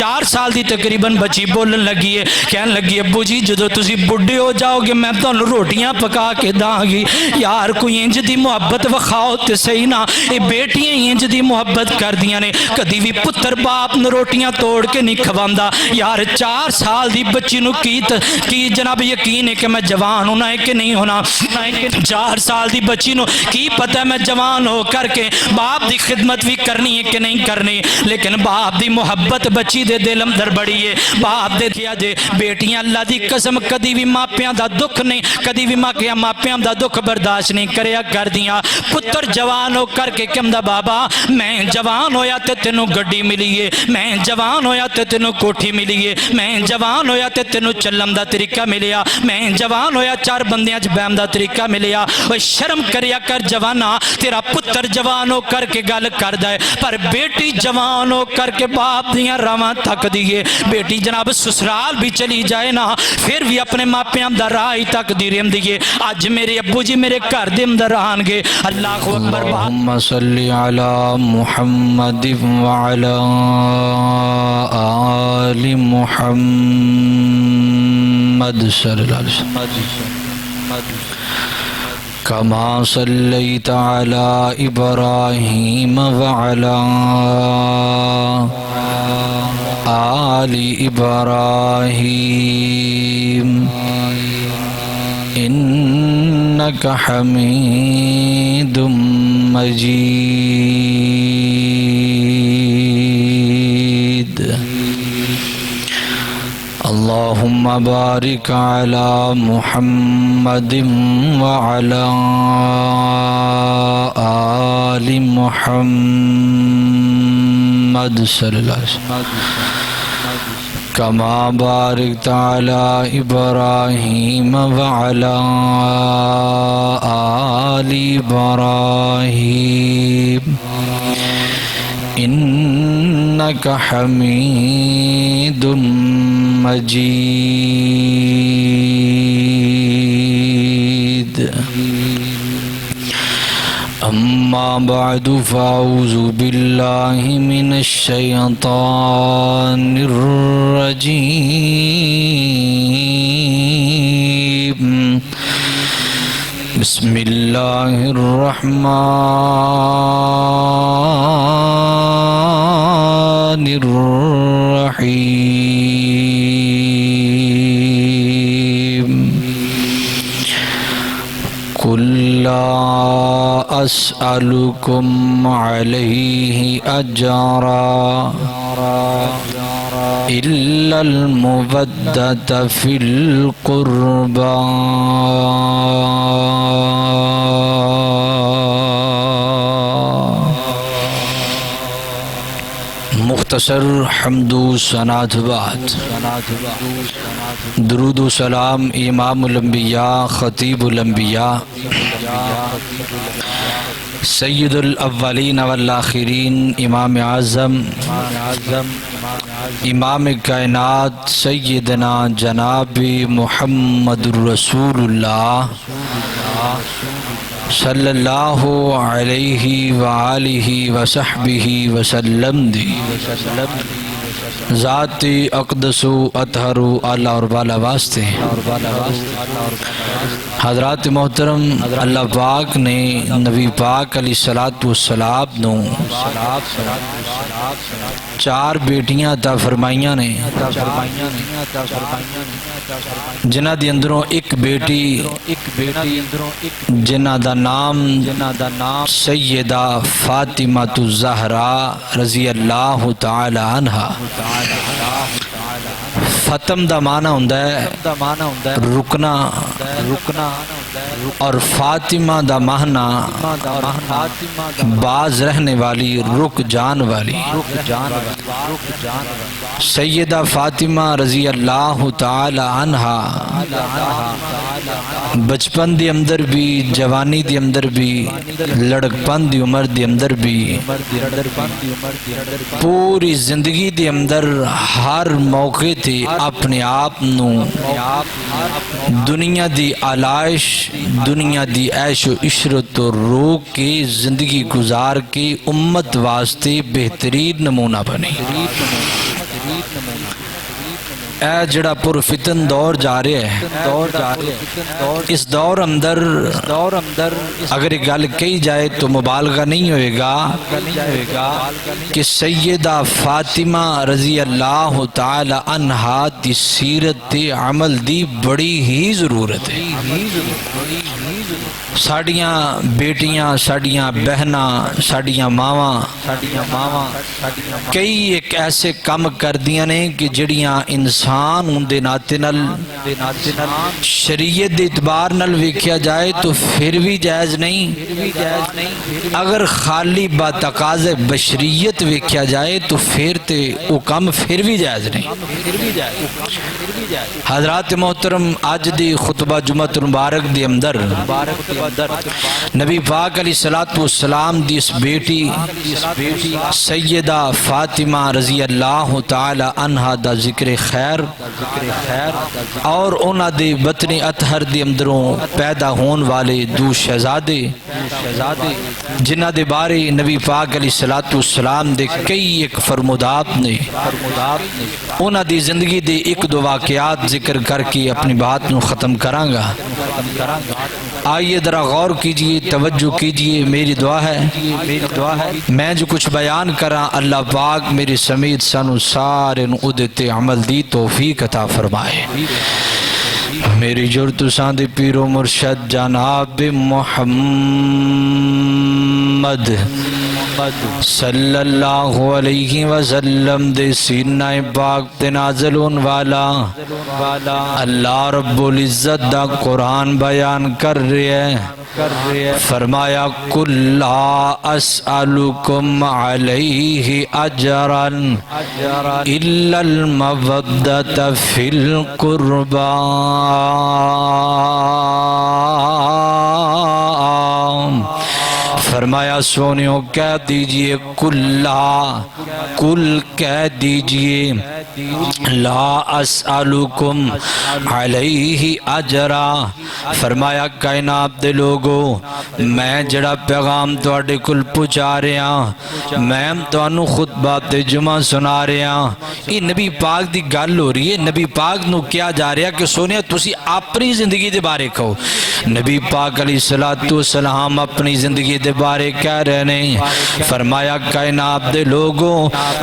4 سال دی تقریباً بچی بولن لگی ہے، کہنے لگی ابو جی جدو تسی بڑھے ہو جاؤ گے میں تانوں روٹیاں پکا کے داں گی۔ یار کوئی انج دی محبت وکھاؤ تے صحیح نا، اے بیٹیاں انج دی محبت کر دیاں نے، کدی بھی پتر باپ نو روٹیاں توڑ کے نہیں کھواندا۔ یار 4 سال دی بچی نو کی جناب یقین ہے کہ میں جوان ہونا ہے کہ نہیں ہونا؟ 4 سال دی بچی نو کی پتہ ہے میں جوان ہو کر کے باپ دی خدمت بھی کرنی ہے کہ نہیں کرنی؟ لیکن باپ دی محبت بچی دے دل اندر بڑی ہے۔ باپ دے دیا جے بیٹیاں اللہ دی قسم کدی بھی ماپیاں دا دکھ نہیں، کدی بھی ماپیاں دا دکھ برداشت نہیں کریا کر دیاں۔ پتر جوان ہو کر کے کہندا بابا میں جوان ہویا تے تینوں گڈی ملی ہے، میں جوان ہویا تے تینوں کوٹھی ملی ہے، میں جوان ہویا تے تینوں چلن دا طریقہ ملیا، میں جوان ہویا 4 بندیاں چ بہن دا طریقہ ملیا۔ اوے شرم کریا کر جوانا، تیرا پتر جوان ہو کر کے گل کردا ہے، پر بیٹی جوان ہو کر کے باپ دیاں راواں تک دیئے۔ بیٹی جناب سسرال بھی چلی جائے نا پھر بھی اپنے ماپیاں دا راہ ہی تک دی رہن دیئے۔ آج میرے ابو جی میرے گھر دے اندر آن گے، اللہ اکبر۔ اللہم صلی علی محمد وعلی آل محمد صلی اللہ علیہ وسلم کما صلیت علی ابراہیم وعلی آل ابراہیم انک حمید مجید۔ اللہم بارک علی محمد وعلی آل محمد صلی اللہ علیہ وسلم کما بارکت علی ابراہیم وعلی آل ابراہیم انک حمید مجید۔ اما بعد فاعوذ باللہ من الشیطان الرجیم، بسم اللہ الرحمن الرحیم۔ قل لا اسألكم عليه اجرا الا المودة في القربى مختصر حمد و ثناء بعد، درود و سلام امام الانبیاء خطیب الانبیاء سید الاولین والآخرین امام اعظم امام کائنات سیدنا جناب محمد رسول اللہ صلی اللہ علیہ وآلہ وصحبہ وسلم دی ذات اقدس و اطہر و اعلی اور بالا واسطے۔ حضرات محترم، اللہ پاک نے نبی پاک علیہ السلام نو 4 بیٹیاں عطا فرمائیاں نے، جنہ دی اندروں ایک بیٹی جنہ دا نام سیدہ فاطمہ الزہراء رضی اللہ تعالی عنہا۔ فتم دا معنی ہوندہ ہے رکنا، اور فاطمہ دا معنی باز رہنے والی، رک جان والی۔ سیدہ فاطمہ رضی اللہ تعالی عنہا بچپن دی اندر بھی، جوانی دی اندر بھی، لڑکپن دی عمر دی اندر بھی، پوری زندگی دی اندر ہر موقع تھی اپنے آپ نو دنیا دی آلائش، دنیا دی عیش و عشرت و روک کے زندگی گزار کے امت واسطے بہترین نمونہ بنی۔ اے جڑا پر فتن دور جا رہا ہے اس دور اندر اگر ایک گل کہی جائے تو مبالغہ نہیں ہوئے گا کہ سیدہ فاطمہ رضی اللہ تعالی عنہا دی سیرت عمل دی بڑی ہی ضرورت ہے ساڑیاں بیٹیاں ساڑیاں بہناں ساڑیاں ماواں کئی ایک ایسے کم کر دیاں نے کہ جڑیاں انسان اندے ناتے نل شریعت دے اعتبار نل ویکھیا جائے تو پھر بھی جائز نہیں اگر خالی با تقاضے بشریت ویکھیا جائے تو پھر تے وہ کم پھر بھی جائز نہیں حضرات محترم آج دی خطبہ جمعۃ المبارک دی اندر نبی پاک علیہ السلام دی اس بیٹی سیدہ فاطمہ رضی اللہ تعالی عنہا دا ذکر خیر اور اونا دے بطن اطہر دی اندروں پیدا ہون والے دو شہزادے جنہ دے بارے نبی پاک علیہ السلام دے کئی ایک فرمودات نے اونا دی زندگی دے ایک دو واقعات ذکر کر کے اپنی بات نو ختم کرانگا آئیے ذرا غور کیجئے توجہ کیجئے میری دعا ہے میں جو کچھ بیان کراں اللہ پاک میری سمیت سانو سارے نو ادھتے عمل دی توفیق عطا فرمائے میری جرت ساندھ پیر و مرشد جناب محمد صلی اللہ علیہ وسلم دے سینہ پاک تے نازلون والا اللہ رب العزت دا قرآن بیان کر رہے ہیں فرمایا کل لا اسألکم علیہ اجرا الا المودۃ فی القربى فرمایا سونیوں کہہ دیجئے کل کہہ دیجئے لا اسألکم علیہ اجرا فرمایا کائنات دے لوگو میں جڑا پیغام تواڈے کل پہنچا رہا میں تانوں خطبہ تے جمعہ سنا رہا یہ نبی پاک دی گل ہو رہی ہے نبی پاک نو کیا جا رہا کہ سونیا تسی اپنی زندگی دے بارے کہو نبی پاک علیہ السلام اپنی زندگی دے بارے کہہ رہے ہیں فرمایا کائنات دے لوگوں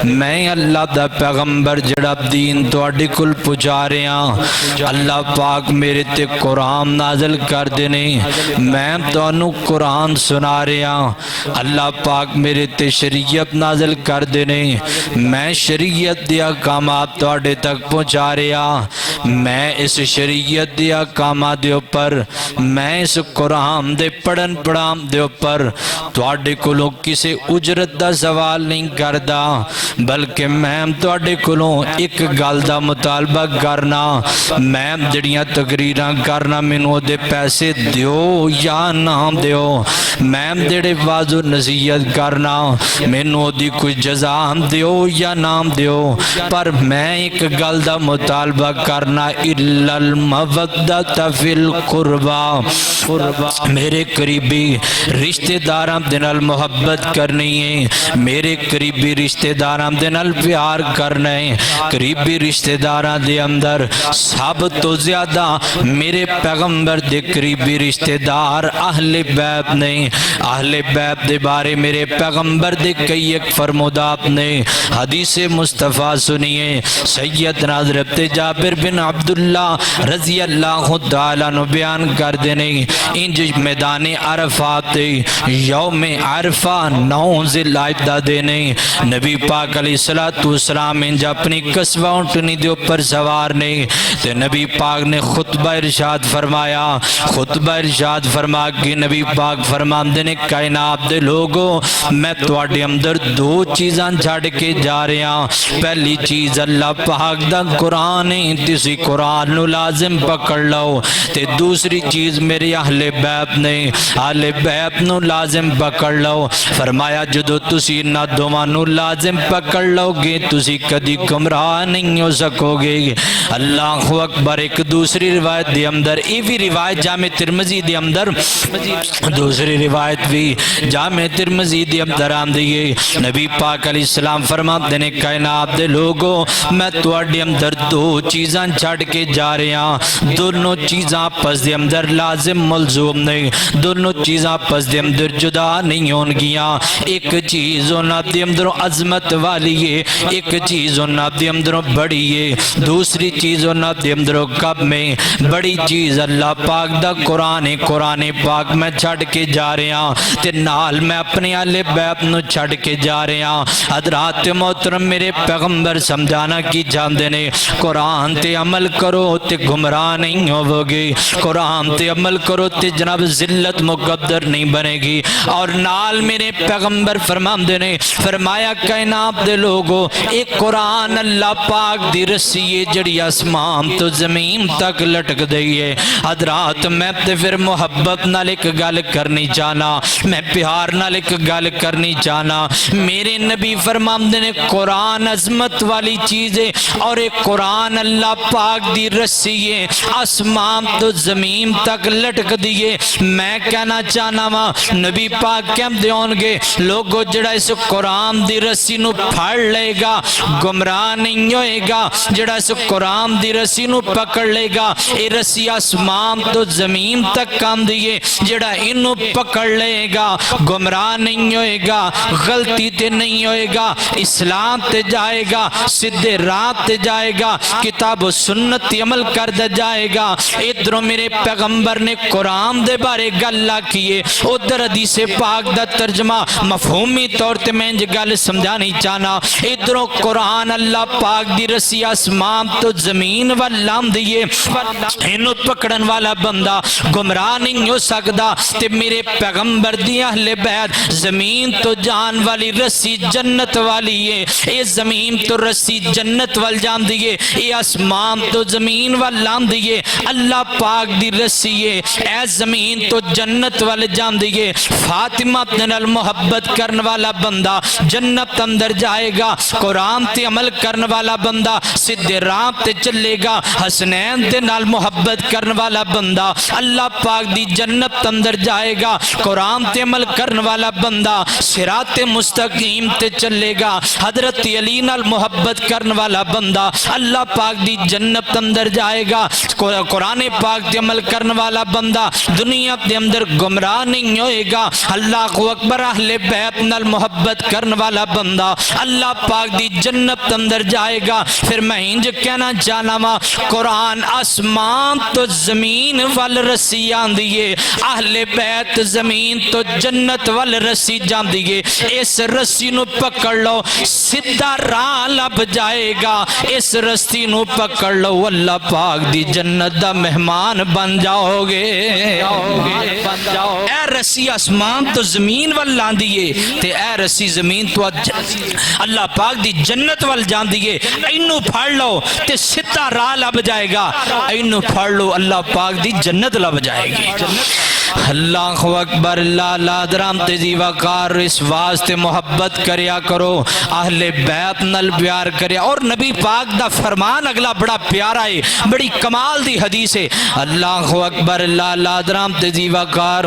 میں اللہ دا پیغمبر جڑا دین تواڈے کل پہنچا رہا اللہ پاک میرے تے قرآن نازل کر دینے میں تانوں قرآن سنا رہا اللہ پاک میرے تے شریعت نازل کر دینے میں شریعت دے احکامات تواڈے تک پہنچا رہا میں اس شریعت دے احکامات دے اوپر میں اس قرآن دے پڑھن پڑھام دے اوپر تواڈے کولوں کسے اجرت دا سوال نہیں کردا بلکہ میں تواڈے کولوں ایک گل دا مطالبہ کرنا میں جڑیاں تقریراں کرنا مینوں دے پیسے دیو یا نہ دیو میں جڑے واعظ و نصیحت کرنا مینوں دی کوئی جزا دیو یا نہ دیو پر میں ایک گل دا مطالبہ کرنا الا المودۃ فی القربى میرے قریبی رشتہ داراں دے نال محبت کرنی ہے میرے قریبی رشتہ داراں دے نال پیار کرنا ہے قریبی رشتہ داراں دے اندر سب تو زیادہ میرے پیغمبر دے قریبی رشتہ دار اہل بیت نے اہل بیت دے بارے میرے پیغمبر دے کئی ایک فرمودات نے حدیث مصطفیٰ سنیے سیدنا حضرت جابر بن عبداللہ رضی اللہ تعالیٰ عنہ بیان کر دینے انج میدان عرفات یوم عرفہ 9 ذی الحجہ دینے نبی پاک علیہ السلام انج اپنی قصبہ اونٹنی دے اوپر سوار نے تے نبی پاک نے خطبہ ارشاد فرمایا فرما کہ نبی پاک فرماندے نے کائنات دے لوگوں میں تواڈے اندر 2 چیزاں چھڑ کے جا رہا پہلی چیز اللہ پاک دا قرآن ہے تیسری تسی قرآن نو لازم پکڑ لو تے دوسری چیز میرے اہل بیت نے اہل بیت نو لازم پکڑ لو فرمایا جدو تسی نہ دوواں نو لازم پکڑ لو گے تسی کدی گمراہ نہیں ہو سکو گے اللہ اکبر ایک دوسری روایت دے اندر یہ بھی روایت جامع ترمذی دے اندر دوسری روایت بھی جامع ترمذی دے اندر آندی ہے نبی پاک علیہ السلام فرماتے نے کائنات دے لوگوں میں تواڈے اندر دو چیزاں چھڑ کے جا رہا ہاں دونوں چیزاں پس دے اندر لازم ملزوم نہیں دونوں چیزاں پس دے اندر جدا نہیں ہون گیاں ایک چیز انہاں دے اندر عظمت والی ہے ایک چیز انہاں دے اندر بڑی ہے دوسری چیز انہاں دے اندر کب میں بڑی چیز اللہ پاک دا قرآن پاک میں چھڑ کے جا رہا ہاں تے نال میں اپنے اہل بیت نو چھڑ کے جا رہا ہاں حضرات محترم میرے پیغمبر سمجھانا کی جاندے نے قرآن تے عمل کرو تے گمراہ نہیں ہوو گے قرآن تے عمل کرو تے جناب ذلت مقدر نہیں بنے گی اور نال میرے پیغمبر فرماندے نے فرمایا کائنات دے لوگو ایک قرآن اللہ پاک دی رسی ہے جڑی آسمان تو زمین تک لٹک دی ہے حضرات میں تے پھر محبت نال ایک گل کرنی چاہنا میں پیار نال ایک گل کرنی چاہنا میرے نبی فرماندے نے قرآن عظمت والی چیز ہے اور ایک قرآن اللہ پاک دی رسی ہے آسمان تو زمین تک لٹک دیئے میں کہنا چاہنا وا نبی پاک کہم دیون گے لوگو جڑا اس قرآن دی رسی نو پھڑ لے گا گمراہ نہیں ہوئے گا جڑا اس قرآن دی رسی نو پکڑ لے گا اے رسی آسمان تو زمین تک کام دیئے جڑا انو پکڑ لے گا گمراہ نہیں ہوئے گا غلطی تے نہیں ہوئے گا اسلام تے جائے گا سدھے راہ تے جائے گا کتاب و سنت عمل کر دے جائے گا ادھروں میرے پیغمبر نے قرآن دے بارے گلہ کیے ادھر حدیث پاک دا ترجمہ مفہومی طور تے میں انج گل سمجھانی چاہنا ادھروں قرآن اللہ پاک دی رسی آسمان تو زمین واللام دیئے انو پکڑن والا بندہ گمراہ نہیں ہو سکدا تے میرے پیغمبر دی اہل بیت زمین تو جان والی رسی جنت والی ہے اے زمین تو رسی جنت وال جان دیئے اے آسمان تو زمین وال لام دیئے اللہ پاک دی رسی ہے اے زمین تو جنت وال جان دیئے فاطمہ نال محبت کرن والا بندہ جنت اندر جائے گا قرآن تے عمل کرن والا بندہ سدھے راہ تے چلے گا حسنین تے نال محبت کرن والا بندہ اللہ پاک دی جنت اندر جائے گا قرآن تے عمل کرن والا بندہ صراط مستقیم تے چلے گا حضرت علی نال محبت کرن والا بندہ اللہ پاک دی جنت اندر جائے گا قرآن پاک تے عمل کرن والا بندہ دنیا دے اندر گمراہ نہیں ہوئے گا اللہ اکبر اہل بیت نال محبت کرن والا بندہ اللہ پاک دی جنت اندر جائے گا پھر میں انج کہنا چاہنا وا قرآن آسمان تو زمین وال رسی آندیے اہل بیت زمین تو جنت وال رسی جاندیے اس رسی نو پکڑ لو سدھا راہ لب جائے گا اس رسی نو پکڑ لو اللہ پاک دی جنت دا مہمان بن جاؤ گے اے رسی آسمان تو زمین وال لاندیے تے اے رسی زمین تو اللہ پاک دی جنت وال جاندیے اینو پھڑ لو تے سدھا راہ لب جائے گا اینو پھڑ لو اللہ پاک دی جنت لب جائے گی اللہ اکبر اللہ لادرام تیزی وقار اس واسطے محبت کریا کرو اہل بیت نل پیار کریا اور نبی پاک دا فرمان اگلا بڑا پیارا ہے بڑی کمال دی حدیث ہے اللہ اکبر اللہ لادرام تیزی وقار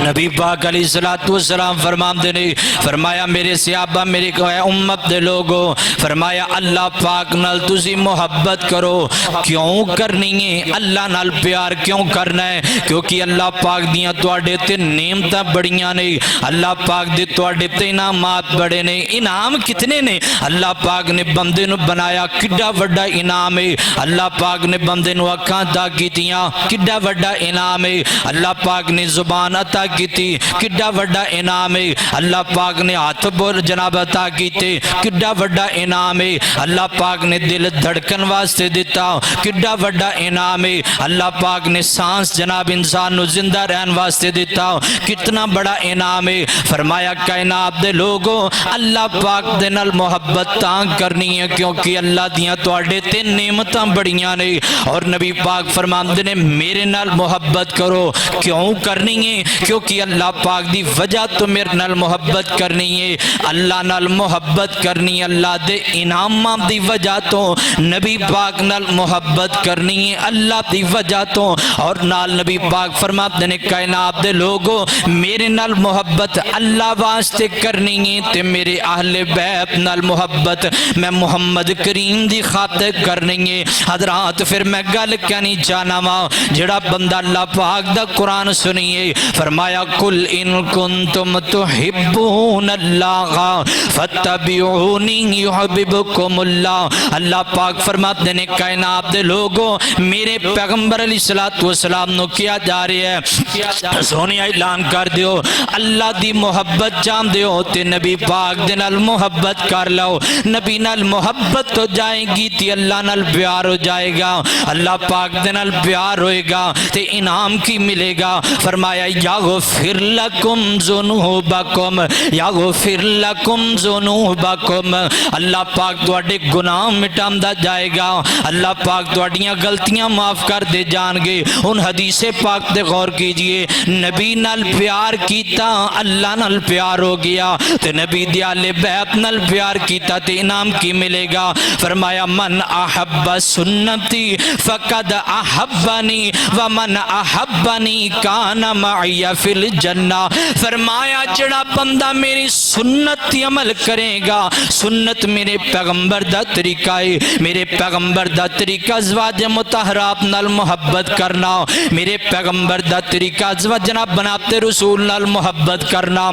نبی پاک علیہ السلام فرمان دینے فرمایا میرے صحابہ میرے امت دے لوگو فرمایا اللہ پاک نل تسی محبت کرو کیوں کرنی ہے اللہ نال پیار کیوں کرنا ہے کیونکہ اللہ پاک دیاں تواڈے تے نعمتاں بڑیاں نے اللہ پاک دے تواڈے تے انعامات بڑے نے انعام کتنے نے اللہ پاک نے بندے نو بنایا کڈا وڈا انعام ہے اللہ پاک نے بندے نو اکھاں عطا کیتیاں کڈا وڈا انعام ہے اللہ پاک نے زبان عطا کیتی کڈا وڈا انعام ہے اللہ پاک نے ہاتھ بول جناب عطا کیتے کڈا وڈا انعام ہے اللہ پاک نے دل دھڑکن واسطے دیتا کڈا وڈا انعام ہے اللہ پاک نے سانس جناب انسان نو زندہ رہن واسطے دیتا ہوں، کتنا بڑا انعام ہے۔ فرمایا کائنات دے لوگوں اللہ پاک دے نال محبت تاں کرنی ہے کیونکہ اللہ دیاں تواڈے تے نعمتاں بڑیاں نے، اور نبی پاک فرماندے نے میرے نال محبت کرو۔ کیوں کرنی ہے؟ کیونکہ اللہ پاک دی وجہ تو میرے نال محبت کرنی ہے، اللہ نال محبت کرنی ہے، اللہ دے انعامات دی وجہ تو نبی پاک نال محبت کرنی ہے اللہ دی وجہ تو، اور نال نبی پاک فرماتے نے کائنات دے لوگوں میرے نال محبت اللہ واسطے کرنی ہے تے میرے اہل بیت نال محبت میں محمد کریم دی خاطر کرنی ہے۔ حضرات پھر میں گل کہنی چاہنا وا، جڑا بندہ اللہ پاک دا قرآن سنیے، فرمایا کل ان کنتم تحبون اللہ فاتبعونی یحببکم اللہ۔ اللہ پاک فرماتے ہیں کائنات دے لوگوں میرے پیغمبر علیہ السلام نو کیا جا رہا ہے، سونے اعلان کر دیو اللہ دی محبت جان دیو تے نبی پاک دے نال محبت کر لو، نبی نال محبت ہو جائے گی تے اللہ نال پیار ہو جائے گا، اللہ پاک دے نال پیار ہوئے گا تے انعام کی ملے گا۔ فرمایا یغفر لکم ذنوبکم یغفر لکم ذنوبکم، اللہ پاک تواڈے گناہ مٹاندا جائے گا، اللہ پاک تواڈیاں غلطیاں معاف کر دے جان گے۔ ان حدیث پاک تے غور کیجئے، نبی نال پیار کیتا اللہ نال پیار ہو گیا تے نبی دی اہل بیت نال پیار کیتا تے انعام کی ملے گا۔ فرمایا من احب سنتی فقد احبنی ومن احبنی کان معی فی الجنہ۔ فرمایا جڑا بندہ میری سنت تی عمل کرے گا، سنت میرے پیغمبر دا طریقہ ہے، میرے پیغمبر دا طریقہ ازواج مطہرات نال محبت کرنا، میرے پیغمبر دا طریقہ ازواج جناب بنات رسول نال محبت کرنا،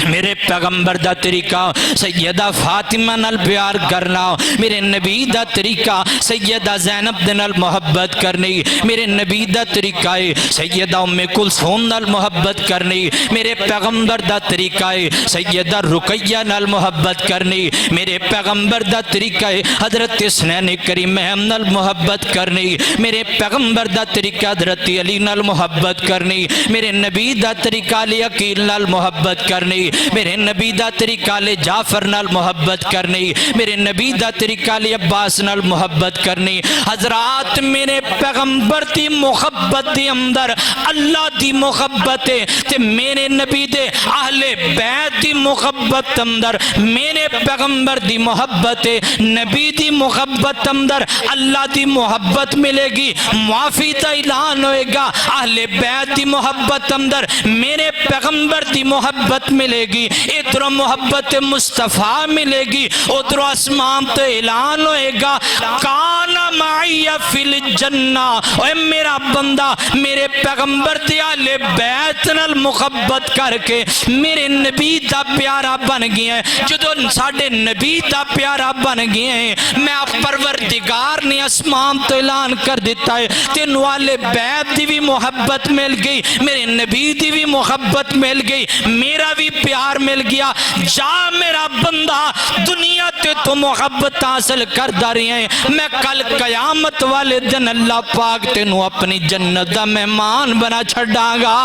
میرے پیغمبر دا طریقہ سیدہ فاطمہ نال پیار کرنا، میرے نبی دا طریقہ سیدہ زینب نال محبت کرنی، میرے نبی دا طریقہ ہے سیدہ ام کلثوم نال محبت کرنی، میرے پیغمبر دا طریقہ ہے سیدہ رقیہ نال محبت کرنی، میرے پیغمبر دا طریقہ ہے حضرت حسنین کریم نال محبت کرنی، میرے پیغمبر دا طریقہ حضرت علی نال محبت کرنی، میرے نبی دا طریقہ علی عقیل نال محبت کرنی، میرے نبی دا طریقہ علی جعفر نال محبت کرنی، میرے نبی دا طریقہ علی عباس نال محبت کرنی۔ حضرات میرے پیغمبر دی محبت دی اندر اللہ دی محبت ہے تے میرے نبی دے اہل بیت دی محبت اندر میرے پیغمبر دی محبت ہے، نبی دی محبت اندر اللہ دی محبت ملے گی، معافی دا اعلان ہوئے گا، اہل بیت دی محبت اندر میرے پیغمبر دی محبت ملے گی، ادھر محبت مصطفیٰ ملے گی، ادھر اسمان تو اعلان ہوئے گا کان معی فی الجنہ۔ اے میرا بندہ میرے پیغمبر دی اہل بیت نال محبت کر کے میرے نبی دا پیارا بن گیا ہے، جدو ساڑھے نبی دا پیارا بن گیا ہے میں پروردگار نے اسمان تو اعلان کر دیتا ہے تینوں اہل بیت دی بھی محبت مل گئی، میرے نبی دی بھی محبت مل گئی، میرا بھی پیار مل گیا، جا میرا بندہ دنیا تے تو محبت حاصل کر داری ہیں، میں کل قیامت والے دن اللہ پاک تینوں اپنی جنت دا مہمان بنا چھڑا گا۔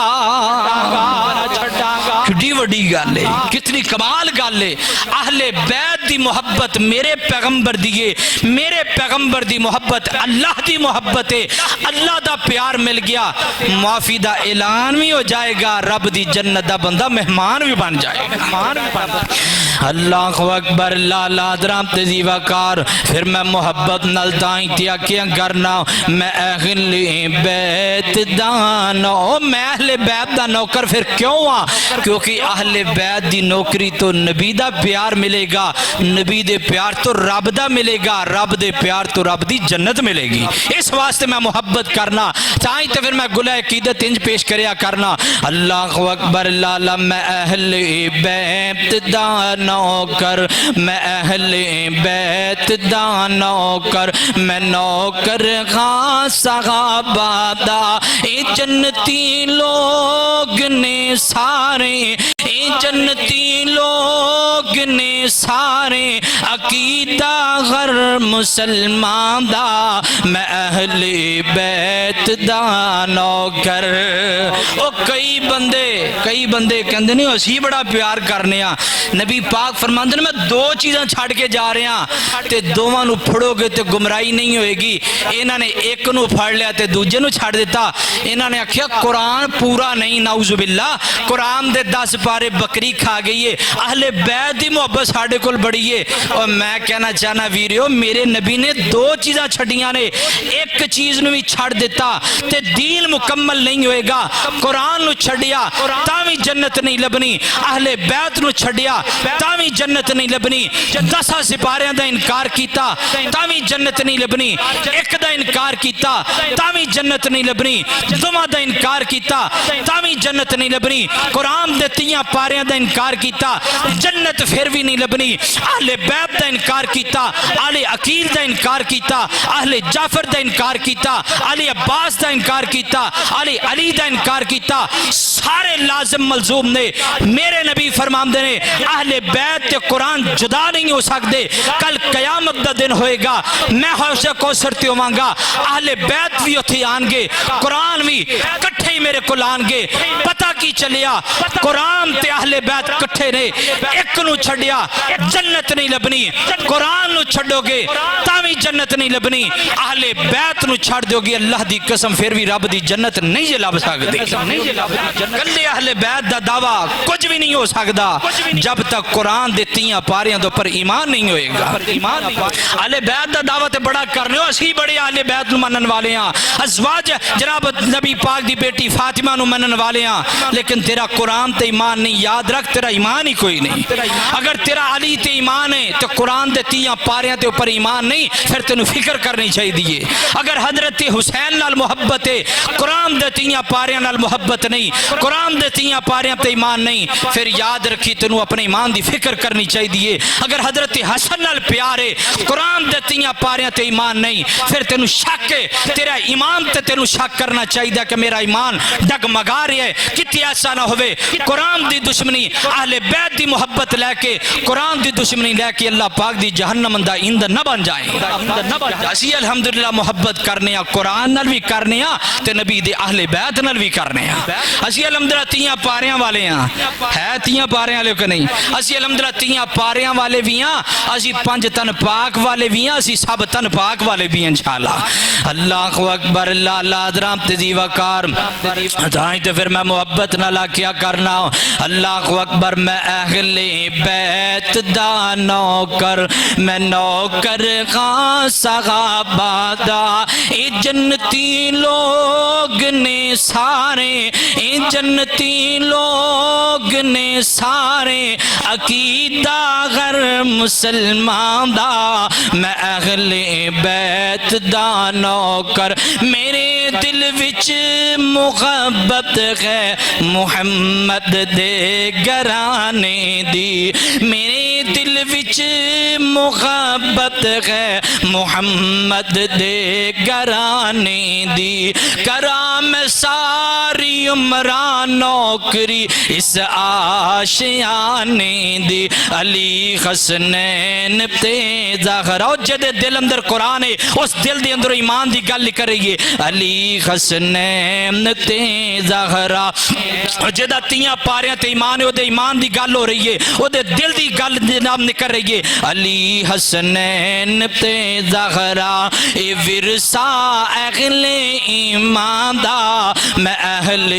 کتنی وڈی گل ہے، کتنی کمال گل ہے، اہل بیت دی محبت میرے پیغمبر دیئے، میرے پیغمبر دی محبت اللہ دی محبت ہے، اللہ دا پیار مل گیا، معافی دا اعلان بھی ہو جائے گا، رب دی جنت دا بندہ مہمان بھی بن جائے گا۔ اللہ اکبر، لالا درام تزی وقار، پھر میں محبت نلتائیں تیا کیا کرنا، میں اہل بیت دانو، میں اہل بیت دا نوکر پھر کیوں ہاں؟ کیونکہ اہل بیت دی نوکری تو نبی دا پیار ملے گا، نبی دے پیار تو رب دا ملے گا، رب دے پیار تو رب دی جنت ملے گی، اس واسطے میں محبت کرنا تائیں تو پھر میں گلہ عقیدت انج پیش کریا کرنا۔ اللہ اکبر، لالا میں اہل بیت دا نوکر، میں اہل بیت دا نوکر، میں نوکر خاص صحابہ دا، اے جنتی لوگ نے سارے، اے جنتی لوگ نے سارے عقیدہ غر مسلمان دا میں اہل بیت دا نوکر او کئی بندے کہندے نہیں اسی بڑا پیار کرنے ہاں نبی پاک فرماندے نے میں دو چیزاں چھڑ کے جا رہے ہاں تے دوواں نو پھڑو گے تے گمراہی نہیں ہوئے گی انہاں نے ایک نو پھڑ لیا تے دوجے نو چھڑ دیتا انہاں نے آکھیا قرآن پورا نہیں نعوذ باللہ قرآن دے 10 پارے بکری کھا گئی ہے اہل بیت دی محبت ساڈے کول بڑی ہے اور میں کہنا چاہنا ویریو میرے نبی نے دو چیزاں چھڑیاں نے ایک چیز نو بھی چھڑ دیتا تے دین مکمل نہیں ہوئے گا قرآن نو چھڑیا تاوی جنت نہیں لبنی اہل بیت نو چھڑیا تاوی جنت نہیں لبنی 10 سپاریاں دا انکار کیتا تاوی جنت نہیں لبنی ایک دا انکار کیتا تاوی جنت نہیں لبنی دوواں دا انکار کیتا تاوی جنت نہیں لبنی قرآن دے 3 پاریاں دا انکار کیتا جنت پھر بھی نہیں لبنی اہل بیت دا انکار کیتا اہل عقیل دا انکار کیتا اہل جعفر دا انکار کیتا اہل عباس دا انکار کیتا اہل علی دا انکار کیتا سارے لازم ملزوم نے میرے نبی فرماندے نے اہل بیت تے قرآن جدا نہیں ہو سکتے کل قیامت دا دن ہوئے گا میں حوض کوثر تے ہوواں گا اہل بیت بھی اتھے آن گے قرآن بھی کٹھے ہی میرے کول آن گے پتہ کی چلیا قرآن تے اہل بیت کٹھے نے ایک نو چھڑیا جنت نہیں لبنی قرآن نو چھڑو گے تاوی جنت نہیں لبنی اہل بیت نو چھڑ دو گے اللہ دی قسم پھر بھی رب دی جنت نہیں جے لب سکدی کلے اہل بیت دا دعویٰ کچھ بھی نہیں ہو سکدا جب تک قرآن دے 3 پاریاں دے پر ایمان نہیں ہوئے گا اہل بیت دا دعویٰ تے بڑا کرنے ہو اسی بڑے اہل بیت نو منن والے ہاں ازواج جناب نبی پاک دی بیٹی فاطمہ نو منن والے ہاں لیکن تیرا قرآن تے ایمان نہیں یاد رکھ تیرا ایمان ہی کوئی نہیں اگر تیرا علی تے ایمان ہے تو قرآن دے 3 پاریاں تے اوپر ایمان نہیں پھر تینوں فکر کرنی چاہیے دیئے اگر حضرت حسین نال محبت ہے قرآن دے 3 پاریاں نال محبت نہیں قرآن دے 3 پاریاں تے ایمان نہیں پھر یاد رکھی تینوں اپنے ایمان دی فکر کرنی چاہیے دیئے اگر حضرت حسن نال پیار ہے قرآن دے 3 پاریاں تے ایمان نہیں پھر تینوں شک ہے تیرا ایمان تے تینوں شک کرنا چاہیے کہ میرا ایمان ڈگمگا رہا ہے کتی ایسا نہ ہوئے قرآن دی دشمنی اہل بیت دی محبت لے کے قرآن دی دشمنی لے کے اللہ پاک دی جہنم دا ایندھن نہ بن جائیں اسی الحمدللہ محبت کرنے ہاں قرآن نال بھی کرنے ہاں تے نبی دے اہل بیت نال بھی کرنے ہاں اسی الحمدللہ 3 پاریاں والے ہاں ہے 3 پاریاں والے کہ نہیں اسی الحمدللہ 3 پاریاں والے بھی ہاں اسی 5 تن پاک والے بھی ہاں اسی سب تن پاک والے بھی ہیں انشاءاللہ اللہ اکبر اللہ اللہ ادرام تیزی وقار دائیں تو پھر میں محبت نہ لا کیا کرنا اللہ اکبر میں اہل بیت دا نوکر میں نوکر خان صحابہ دا اے جنتی لوگ نے سارے اے جنتی لوگ نے سارے عقیدہ غر مسلمان دا میں اہل بیت دا نوکر میرے دل وچ محبت ہے محمد دے گرانے دی میرے دل وچ محبت ہے محمد دے گرانے دی کرام ساری عمران نوکری اس آشیانے دی علی حسنین تے زہرا جدے دل اندر قرآن ہے اس دل دے اندر ایمان دی گل کر رہی ہے علی حسنین تے زہرا جدہ 3 پاریاں تے ایمان ہے وہ دے ایمان دی گل ہو رہی ہے وہ دے دل دی گل دے نام نکر رہی ہے علی حسنین تے زہرا اے ورثہ اہل ایمان دا میں اہل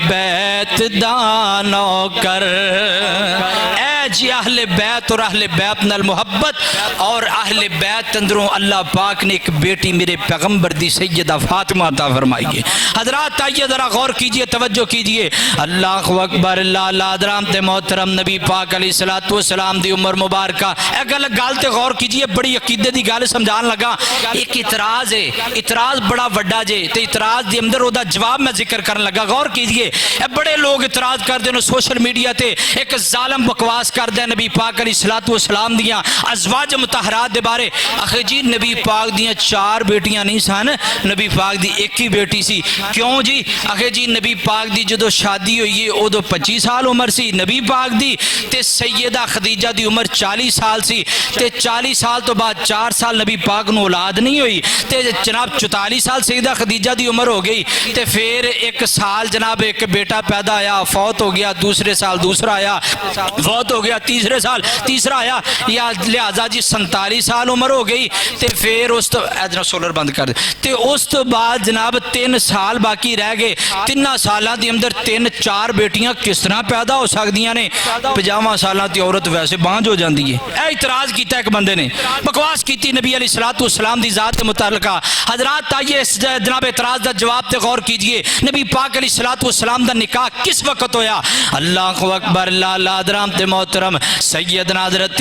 بیت دا نوکر اے جی اہل بیت اور اہل بیت نال محبت اور اہل بیت اندروں اللہ پاک نے ایک بیٹی میرے پیغمبر دی سیدہ فاطمہ عطا فرمائی ہے حضرات آئیے ذرا غور کیجئے توجہ کیجئے اللہ اکبر اللہ اللہ حضرام تے محترم نبی پاک علیہ السلام دی عمر مبارکہ ایک گل تے غور کیجئے بڑی عقیدے دی گل سمجھان لگا ایک اعتراض ہے اعتراض بڑا وڈا جے تے اعتراض دی اندر او دا جواب میں ذکر کرن لگا غور کیجئے بڑے لوگ اعتراض کر دے سوشل میڈیا تے ایک ظالم بکواس کردا ہے نبی پاک علیہ الصلوۃ والسلام دیاں ازواج مطہرات دے بارے. آخر جی نبی پاک دیاں 4 بیٹیاں نہیں سن, نبی پاک دی ایک ہی بیٹی سی. کیوں جی؟ آخر جی نبی پاک دی جدو شادی ہوئی ہے ادو 25 سال عمر سی نبی پاک دی, تے سیدہ خدیجہ دی عمر 40 سال سی, تے 40 سال تو بعد 4 سال نبی پاک نو اولاد نہیں ہوئی, تے جناب 44 سال سیدہ خدیجہ دی عمر ہو گئی, تے پھر 1 سال جناب ایک بیٹا پیدا آیا, فوت ہو گیا, دوسرے سال دوسرا آیا, فوت ہو گیا, تیسرے سال تیسرا آیا, یا لہذا جی 47 سال عمر ہو گئی, تے پھر اس تو ادھر سولر بند کر دے, تے اس تو بعد جناب 3 سال باقی رہ گئے. 3 سالاں دی اندر 3-4 بیٹیاں کس طرح پیدا ہو سکدیاں نے؟ 50 سالاں دی عورت ویسے بانج ہو جاندی ہے. اے اعتراض کیتا ایک بندے نے, بکواس کیتی نبی علیہ الصلوۃ والسلام دی ذات متعلقہ. حضرات آئیے اس جناب اعتراض دا جواب تے غور کیجئے. نبی پاک علیہ الصلوۃ والسلام دا نکاح کس وقت ہویا؟ اللہ اکبر, لالا درام تے محترم سیدنا حضرت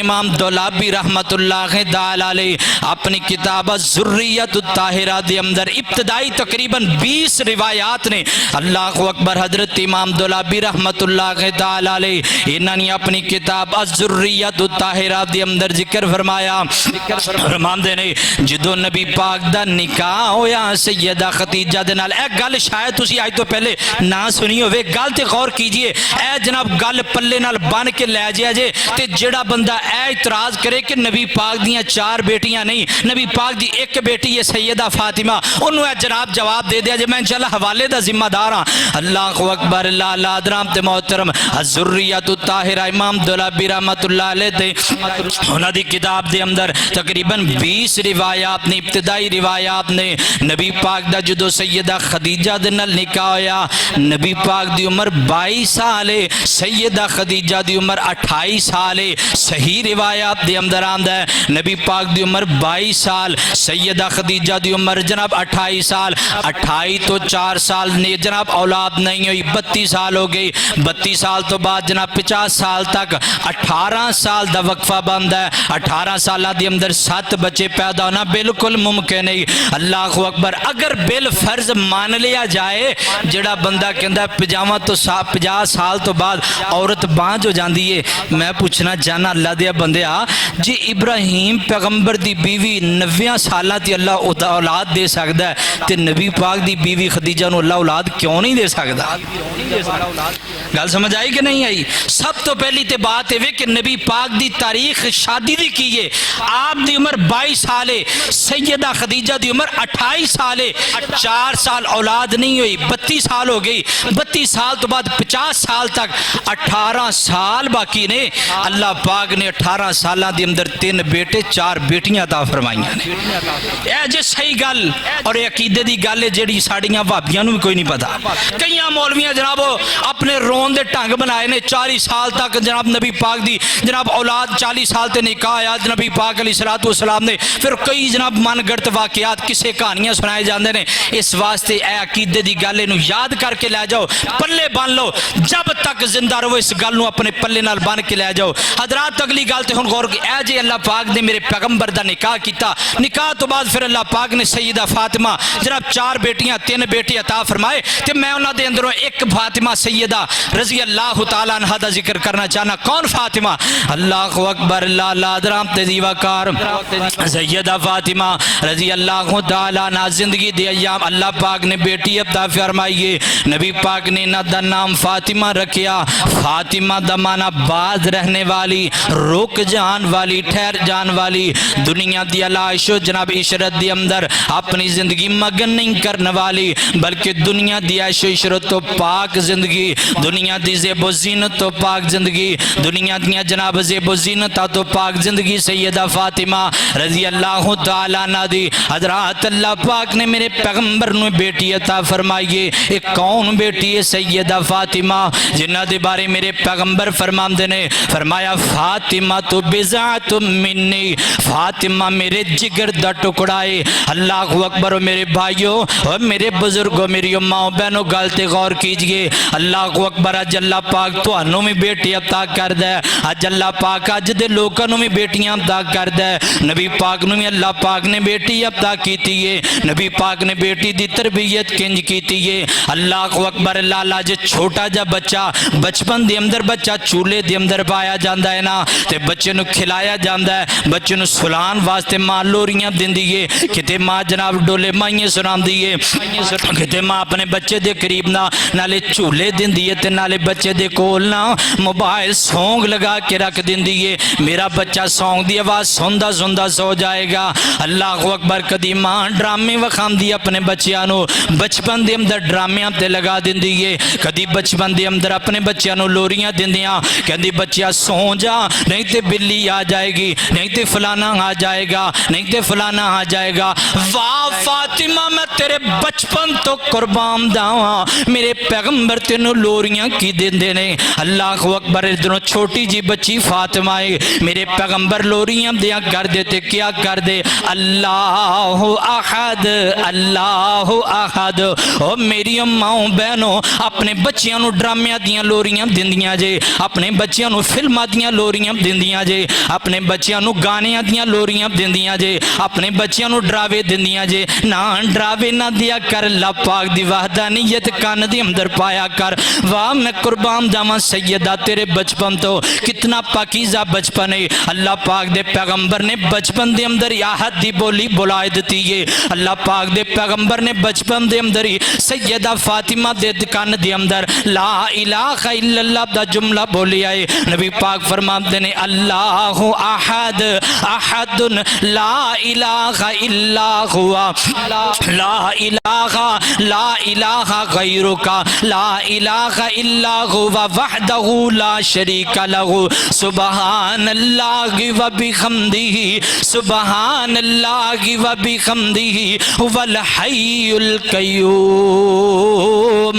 امام دولابی رحمت اللہ تعالی علیہ اپنی کتاب الذریۃ الطاہرہ دے اندر ابتدائی تقریباً 20 روایات نے. اللہ اکبر, حضرت امام دولابی رحمت اللہ تعالی علیہ انہوں نے اپنی کتاب الذریۃ الطاہرہ دے اندر ذکر فرمایا, فرماندے نے جدو نبی پاک دا نکاح ہویا سیدہ خدیجہ دے نال. اے گل شاید تسی آج تو پہلے نہ سنی ہوئے, گل تے غور کیجئے. اے جناب گل پلے نال بن کے لے جائے جے, تے جڑا بندہ اے اعتراض کرے کہ نبی پاک دیاں 4 بیٹیاں نہیں, نبی پاک دی ایک بیٹی ہے سیدہ فاطمہ, انہوں اے جناب جواب دے دیا جے, میں انشاءاللہ حوالے دا ذمہ دار ہاں. اللہ اکبر, لالا درام تے محترم الذریۃ الطاہرہ امام دولابی رحمت اللہ علیہ تے انہاں دی کتاب دے اندر تقریباً 20 روایات نے, ابتدائی روایات نے. نبی پاک دا جدو سیدہ خدیجہ دے نال نکاح ہویا, نبی پاک دی عمر 22 سال ہے, سیدہ خدیجہ دی عمر 28 سال ہے. صحیح روایات دے اندر آندا ہے نبی پاک دی عمر 22 سال, سیدہ خدیجہ دی عمر جناب 28 سال. 28 تو 4 سال نے جناب اولاد نہیں ہوئی, 32 سال ہو گئی. 32 سال تو بعد جناب 50 سال تک 18 سال دا وقفہ بندا ہے. 18 سالہ دی اندر 7 بچے پیدا ہونا بالکل ممکن نہیں. اللہ اکبر, اگر بالفرض مان لیا جائے جڑا بندہ کہندا 50 سال تو بعد عورت بانج ہو جاندی ہے, میں پوچھنا چاہنا اللہ دیا بندیا, جی ابراہیم پیغمبر دی بیوی 90 سالہ تی اللہ اولاد دے سکتا ہے, تے نبی پاک دی بیوی خدیجہ نو اللہ اولاد کیوں نہیں دے سکتا؟ گل سمجھ آئی کہ نہیں آئی؟ سب تو پہلی تے بات ہے کہ نبی پاک دی تاریخ شادی دی کی ہے. آپ دی عمر 22 سال ہے, سیدہ خدیجہ دی عمر 28 سال ہے. 4 سال اولاد نہیں ہوئی, 32 سال ہو گئی. 32 سال تو بعد 50 سال تک 18 سال باقی نے. اللہ پاک نے 18 سالہ دی اندر 3 بیٹے 4 بیٹیاں عطا فرمائیاں نے. اے جے صحیح گل اور عقیدے دی گل ہے جیڑی ساڑیاں بھابیاں نو بھی کوئی نہیں پتا. کئیاں مولویاں جناب اپنے رون دے ٹھنگ بنائے نے. 40 سال تک جناب نبی پاک دی جناب اولاد 40 سال تے نکاح آیا نبی پاک علیہ الصلوۃ والسلام نے. پھر کئی جناب من گڑت واقعات کسے کہانیاں سنائے جاندے نے. اس واسطے اے عقیدے دی گل نو یاد کر کے لے جاؤ, پلے بن لو, جب تک زندہ رہو اس گل نو اپنے پلے نال بن کے لے جاؤ. حضرات اگلی گل تے ہن غور کی, اے جے اللہ پاک نے میرے پیغمبر دا نکاح کیتا, نکاح تو بعد پھر اللہ پاک نے سیدہ فاطمہ جناب 4 بیٹیاں 3 بیٹے عطا فرمائے, تے میں انہاں دے اندروں ایک فاطمہ سیدہ رضی اللہ تعالی عنہا دا ذکر کرنا چاہنا. کون فاطمہ؟ اللہ اکبر, لالا درام تے دیوا کار سیدہ فاطمہ رضی اللہ تعالی عنہا زندگی دے ایام اللہ پاک نے بیٹی عطا فرمائی. نبی پاک نے نہ دا نام فاطمہ رکھیا. فاطمہ دا معنی باز رہنے والی, رک جان والی, ٹھہر جان والی, دنیا دی علائش و جناب عشرت دی اندر اپنی زندگی مگن نہیں کرنے والی, بلکہ دنیا دی عیش و عشرت تو پاک زندگی, دنیا دی زیب و زینت تو پاک زندگی, دنیا دی جناب زیب و زینت تو پاک زندگی سیدہ فاطمہ رضی اللہ تعالیٰ عنہ دی. حضرات اللہ پاک نے میرے پیغمبر نے بیٹی عطا فرمائیے. ایک کون بیٹی ہے؟ سیدہ فاطمہ, جنہ دے بارے میرے پیغمبر فرماندے نے فرمایا فاطمہ تو بضعۃ منی, فاطمہ میرے جگر دا ٹکڑا ہے. اللہ اکبر. میرے بھائیوں اور میرے بزرگوں, میری اماں بہنوں, گل تے غور کیجئے. اللہ اکبر. اج اللہ پاک تانوں بھی بیٹی عطا کردا ہے. اج اللہ پاک اج دے لوکاں نوں بھی بیٹیاں عطا کردا ہے. نبی پاک نوں بھی اللہ پاک نے بیٹی عطا کیتی ہے. نبی پاک نے بیٹی دی تربیت کنج کیتی ہے. اللہ اکبر. لالا جے چھوٹا جا بچہ بچپن دے اندر بچہ چولہے دے اندر پایا جاندا ہے نا تے بچے نو کھلایا جاندا ہے بچے نو سلان واسطے ماں لوریاں دیندی ہے کتے ماں جناب ڈولے مائیں سناندی ہے کتے ماں اپنے بچے دے قریب نالے چولہے دیندی ہے تے نالے بچے دے کول نا موبائل سونگ لگا کے رکھ دیندی ہے میرا بچہ سونگ دی آواز سندا سندا سو جائے گا اللہ اکبر کدی ماں ڈرامے وکھاندی اپنے بچیاں نو بچپن دے اندر ڈرامیاں تے لگا دیندی ہے کدی بچپن دے اندر اپنے بچیاں نو لوریاں دیندیاں کہندی بچیا سو جا نہیں تے بلی آ جائے گی نہیں تے فلانا آ جائے گا نہیں تے فلانا آ جائے گا واہ فاطمہ میں تیرے بچپن تو قربان داواں میرے پیغمبر تینوں لوریاں کی دیندے نے اللہ اکبر ادھروں چھوٹی جی بچی فاطمہ ہے میرے پیغمبر لوریاں دیا کر دیتے کیا کر دے اللہ احد اللہ احد او میری اماؤں بہنوں اپنے بچیاں نو ڈرامیاں دیاں لوریاں دیندیاں جے اپنے بچیاں نو فلماں دیاں لوریاں دیندیاں جے اپنے بچیاں نو گانیاں دیاں لوریاں دیندیاں جے اپنے بچیاں نو ڈراوے دیندیاں جے نہ ڈراوے نہ دیا کر اللہ پاک دی وحدانیت کان دی اندر پایا کر واہ میں قربان جاواں سیدہ تیرے بچپن تو کتنا پاکیزہ بچپن ہے اللہ پاک دے پیغمبر نے بچپن دے اندر یاہد دی بولی بلائے دیتی ہے اللہ پاک دے پیغمبر نے بچپن دے اندر ہی سیدہ فاطمہ دے کان دے اندر لا الہ الا اللہ دا جملہ بولی آئے نبی پاک فرماتے نے اللہ احد احد لا الہ الا ہوا لا الہ غیرک لا الہ الا ہوا وحدہ لا شریک لہ سبحان اللہ و بحمدہ سبحان اللہ و بحمدہ والحی القیوم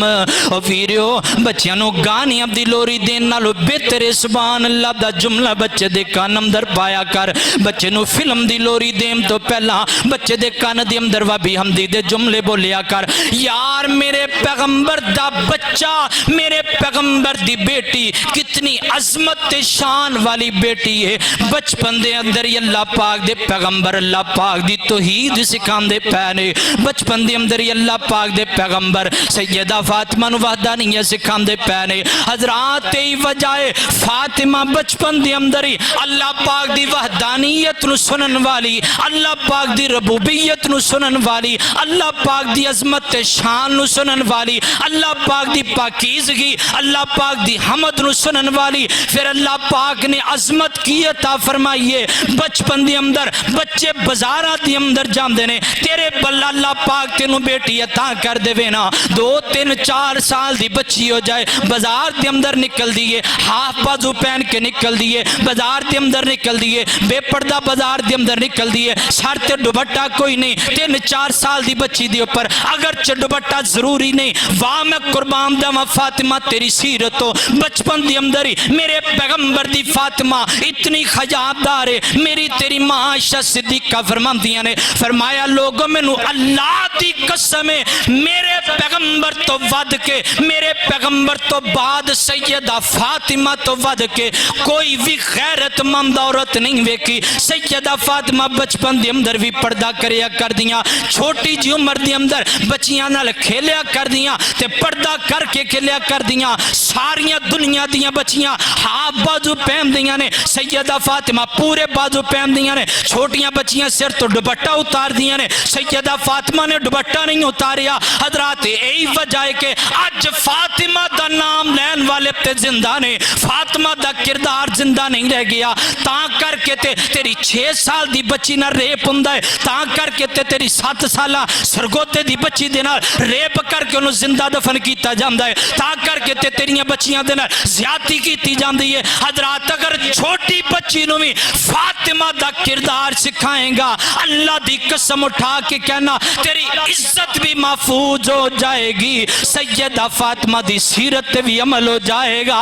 او ویریو بچیاں نو گانی دی لوری دین نالو بہتر سبحان اللہ دا جملہ بچے دے کان اندر پایا کر بچے نو فلم دی لوری دیم تو پہلا بچے دے کان دی اندر و بحمدہ دے جملے بولیا کر یار میرے پیغمبر دا بچہ میرے پیغمبر دی بیٹی کتنی عظمت شان والی بیٹی ہے بچپن دے اندر ہی اللہ پاک دے پیغمبر اللہ پاک دی توحید سکھان دے پینے بچپن دے اندر ہی اللہ پاک دے پیغمبر سیدہ فاطمہ نو وحدانیت سکھان دے پینے حضرات ای وجہ فاطمہ بچپن دے اندر ہی اللہ پاک دی وحدانیت نو سنن والی اللہ پاک دی ربوبیت نو سنن والی اللہ پاک دی عظمت شان نو سنن والی اللہ پاک دی پاکیزگی اللہ پاک دی حمد نو سنن والی پھر اللہ پاک نے عظمت کی عطا فرمائیے بچپن دی اندر بچے بازارات دی اندر جاندے نے تیرے بل اللہ پاک تینوں بیٹی عطا کر دے وینا 2 3 4 سال دی بچی ہو جائے بازار دی اندر نکل دیئے ہاف بازو پہن کے نکل دیئے بازار دی اندر نکل دیئے بے پردہ بازار دی اندر نکل دیئے سر تے دوپٹہ کوئی نہیں 3 4 سال دی بچی دی اوپر اگرچہ دوپٹہ ضروری نہیں واہ میں قربان داواں فاطمہ تیری سیرت تو بچپن دی اندر ہی میرے پیغمبر دی فاطمہ اتنی خجاب دار ہے میری تیری ماں عائشہ صدیقہ فرماندیاں نے فرمایا لوگوں میں نو اللہ دی قسم ہے میرے پیغمبر تو ود کے میرے پیغمبر تو بعد سیدہ فاطمہ تو ود کے کوئی بھی غیرت مند عورت نہیں ویکھی سیدہ فاطمہ بچپن دی اندر بھی پردہ کریا کر دیاں چھوٹی جی عمر دی اندر بچیاں نال کھیلیا کر دیاں تے پردہ کر کے کھیلیا کر دیاں ساریاں دنیا دیاں بچیاں ہاف بازو پہن دیاں نے سیدہ فاطمہ پورے بازو پہن دیاں نے چھوٹیاں بچیاں سر تو دوپٹہ اتار دیاں نے سیدہ فاطمہ نے دوپٹہ نہیں اتاریا حضرات یہی وجہ ہے کہ اج فاطمہ دا نام لین والے تے زندہ نے فاطمہ دا کردار زندہ نہیں رہ گیا تاں کر کے تیری 6 سال دی بچی نہ ریپ ہوندا ہے تاں کر کے تیری 7 سالہ سرگوتے دی بچی دے نال ریپ کر کے انہوں زندہ دفن کیتا جاندا ہے تاں کر کے تیریاں بچیاں دے نال زیادتی کیتی جاندی ہے حضرات اگر چھوٹی بچی نو بھی فاطمہ دا کردار سکھائیں گا اللہ دی قسم اٹھا کے کہنا تیری عزت بھی محفوظ ہو جائے گی سیدہ فاطمہ دی سیرت بھی عمل ہو جائے گا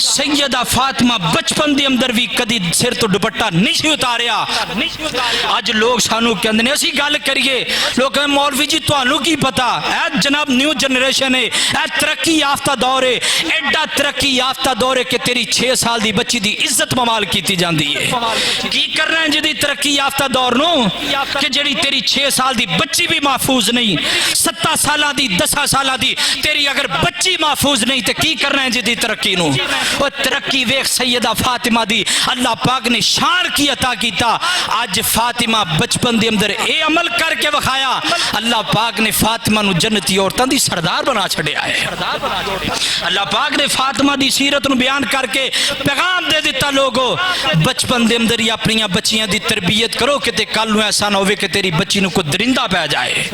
سیدہ فاطمہ بچپن دی اندر بھی کدی سر تو دوپٹہ نہیں اتاریا آج لوگ سانو کہندے نے اسی گل کریے لوگ کہندے مولوی جی تانوں کی پتا اے جناب نیو جنریشن ہے اے ترقی یافتہ دور ہے ایڈا ترقی یافتہ دور ہے کہ تیری 6 سال دی بچی دی عزت ممال کیتی جاندی ہے کی کر رہے ہیں جدی ترقی یافتہ دور نو کہ جڑی تیری 6 سال دی بچی بھی محفوظ نہیں 7 سالہ دی 10 سالہ دی تیری اگر بچی محفوظ نہیں تے کی کرنا ہے جدی ترقی نو وہ ترقی ویخ سیدہ فاطمہ دی اللہ پاک نے شان کی عطا کیتا آج فاطمہ بچپن دے اندر اے عمل کر کے وکھایا اللہ پاک نے فاطمہ نو جنتی عورتاں دی سردار بنا چھڑیا ہے اللہ پاک نے فاطمہ دی سیرت نو بیان کر کے پیغام دے دیتا لوگو بچپن دے اندر ہی اپنی بچیاں دی تربیت کرو کہ تے کل نو ایسا نہ ہوئے کہ تیری بچی نو کو درندہ پہ جائے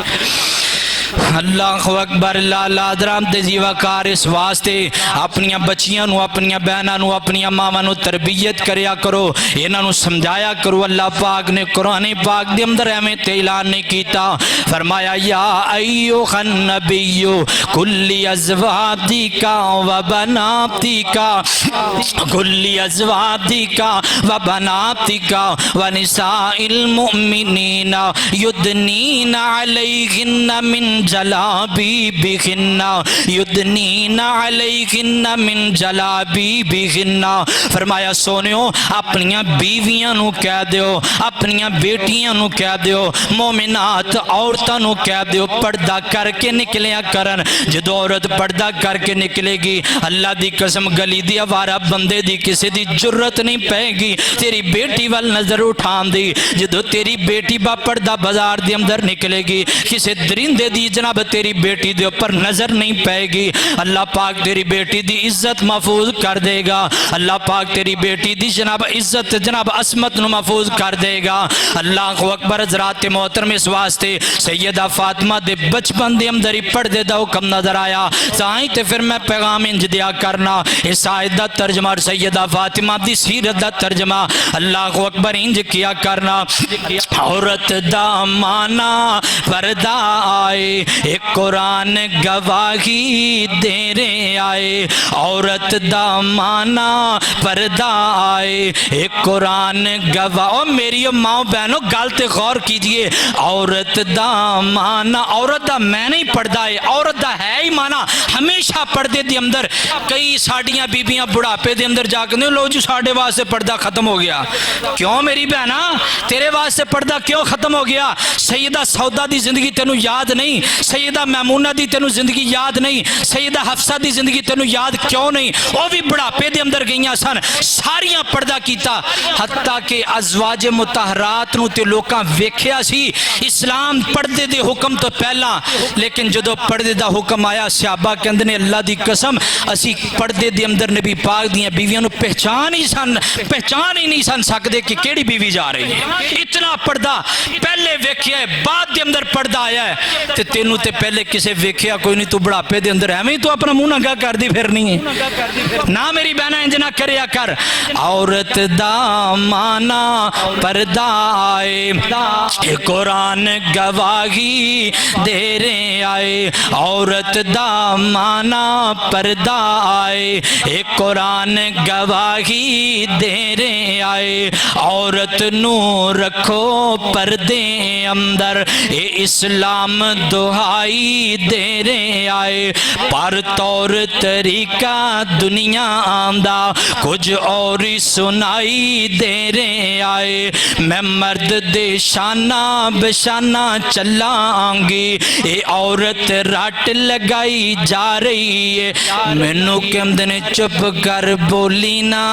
اللہ اکبر لالا درام دے جیوہ کار اس واسطے اپنی بچیاں نو اپنی بہناں نو اپنی ماما نو تربیت کریا کرو انہاں نو سمجھایا کرو اللہ پاک نے قرآن پاک دے اندر ہمیں اعلان نہیں کیتا فرمایا یا ایوہ النبی کل ازواجک و بناتک کل ازواجک و بناتک و نساء المؤمنین یدنین علیہن من جلابیبہن یدنین علیہن من جلابیبہن فرمایا سونیو اپنیاں بیویاں نو کہہ دیو اپنیاں بیٹیاں نو کہہ دیو مومنات عورتاں نو کہہ دیو پردہ کر کے نکلیا کرن جدو عورت پردہ کر کے نکلے گی اللہ دی قسم گلی دی آوارہ بندے دی کسی دی جرت نہیں پائے گی تیری بیٹی وال نظر اٹھان دی جدو تیری بیٹی با پردہ بازار دی اندر نکلے گی کسی درندے دی جناب تیری بیٹی دے اوپر نظر نہیں پائے گی اللہ پاک تیری بیٹی دی عزت محفوظ کر دے گا اللہ پاک تیری بیٹی دی جناب عزت جناب عصمت نو محفوظ کر دے گا اللہ اکبر حضرات محترم اس واسطے سیدہ فاطمہ دے بچپن دے اندر ہی پردے دا حکم نظر آیا سائیں تے پھر میں پیغام انج دیا کرنا اس آیت دا ترجمہ اور سیدہ فاطمہ دی سیرت دا ترجمہ اللہ اکبر انج کیا کرنا عورت دا مانا پردہ آئے ایک قرآن گواہی دیرے آئے عورت دا مانا پردہ آئے ایک قرآن گواہ میری ماں بہنوں گالتے غور کیجئے عورت دا مانا عورت دا میں نہیں پردہ ہے عورت دا ہے ہی مانا ہمیشہ پردے دی اندر کئی ساڑیاں بیبیاں بڑھاپے دے اندر جا کے لو جو ساڑھے واسطے پردہ ختم ہو گیا کیوں میری بہنا تیرے واسطے پردہ کیوں ختم ہو گیا سیدہ سودا دی زندگی تینوں یاد نہیں سیدہ میمونہ دی تینوں زندگی یاد نہیں سیدہ حفصہ دی زندگی تینوں یاد کیوں نہیں وہ بھی بڑھاپے دے اندر گئیاں سن ساریاں پردہ کیتا حتیٰ کہ ازواج مطہرات نو تے لوکاں ویکھیا سی اسلام پردے دے حکم تو پہلا لیکن جدو پردے دا حکم آیا صحابہ کے اندر نے اللہ دی قسم اسی پردے دے اندر نبی پاک دیاں بیویاں نو پہچان ہی نہیں سن سکدے کہ کیڑی بیوی جا رہی ہے اتنا پردہ پہلے ویکھیا ہے بعد دے اندر پردہ آیا ہے تے تینوں تے پہلے کسے ویکھیا کوئی نہیں تو بڑھاپے دے اندر ایویں تو اپنا منہ ننگا کر دی پھرنی ہے نہ میری بہنا انج نہ کریا کر عورت دا مانا پردہ آئے قرآن گواہی دیرے آئے عورت دا مانا پردہ آئے ایک قرآن گواہی دیرے آئے عورت نو رکھو پردے اندر اے اسلام دہائی دیرے آئے پر طور طریقہ دنیا آندہ کچھ اور سنائی دیرے آئے میں مرد دے شانہ بشانہ چلا آنگی اے عورت رٹ لگائی جا رہی ہے مینوں کمدن چپ کر بولی نا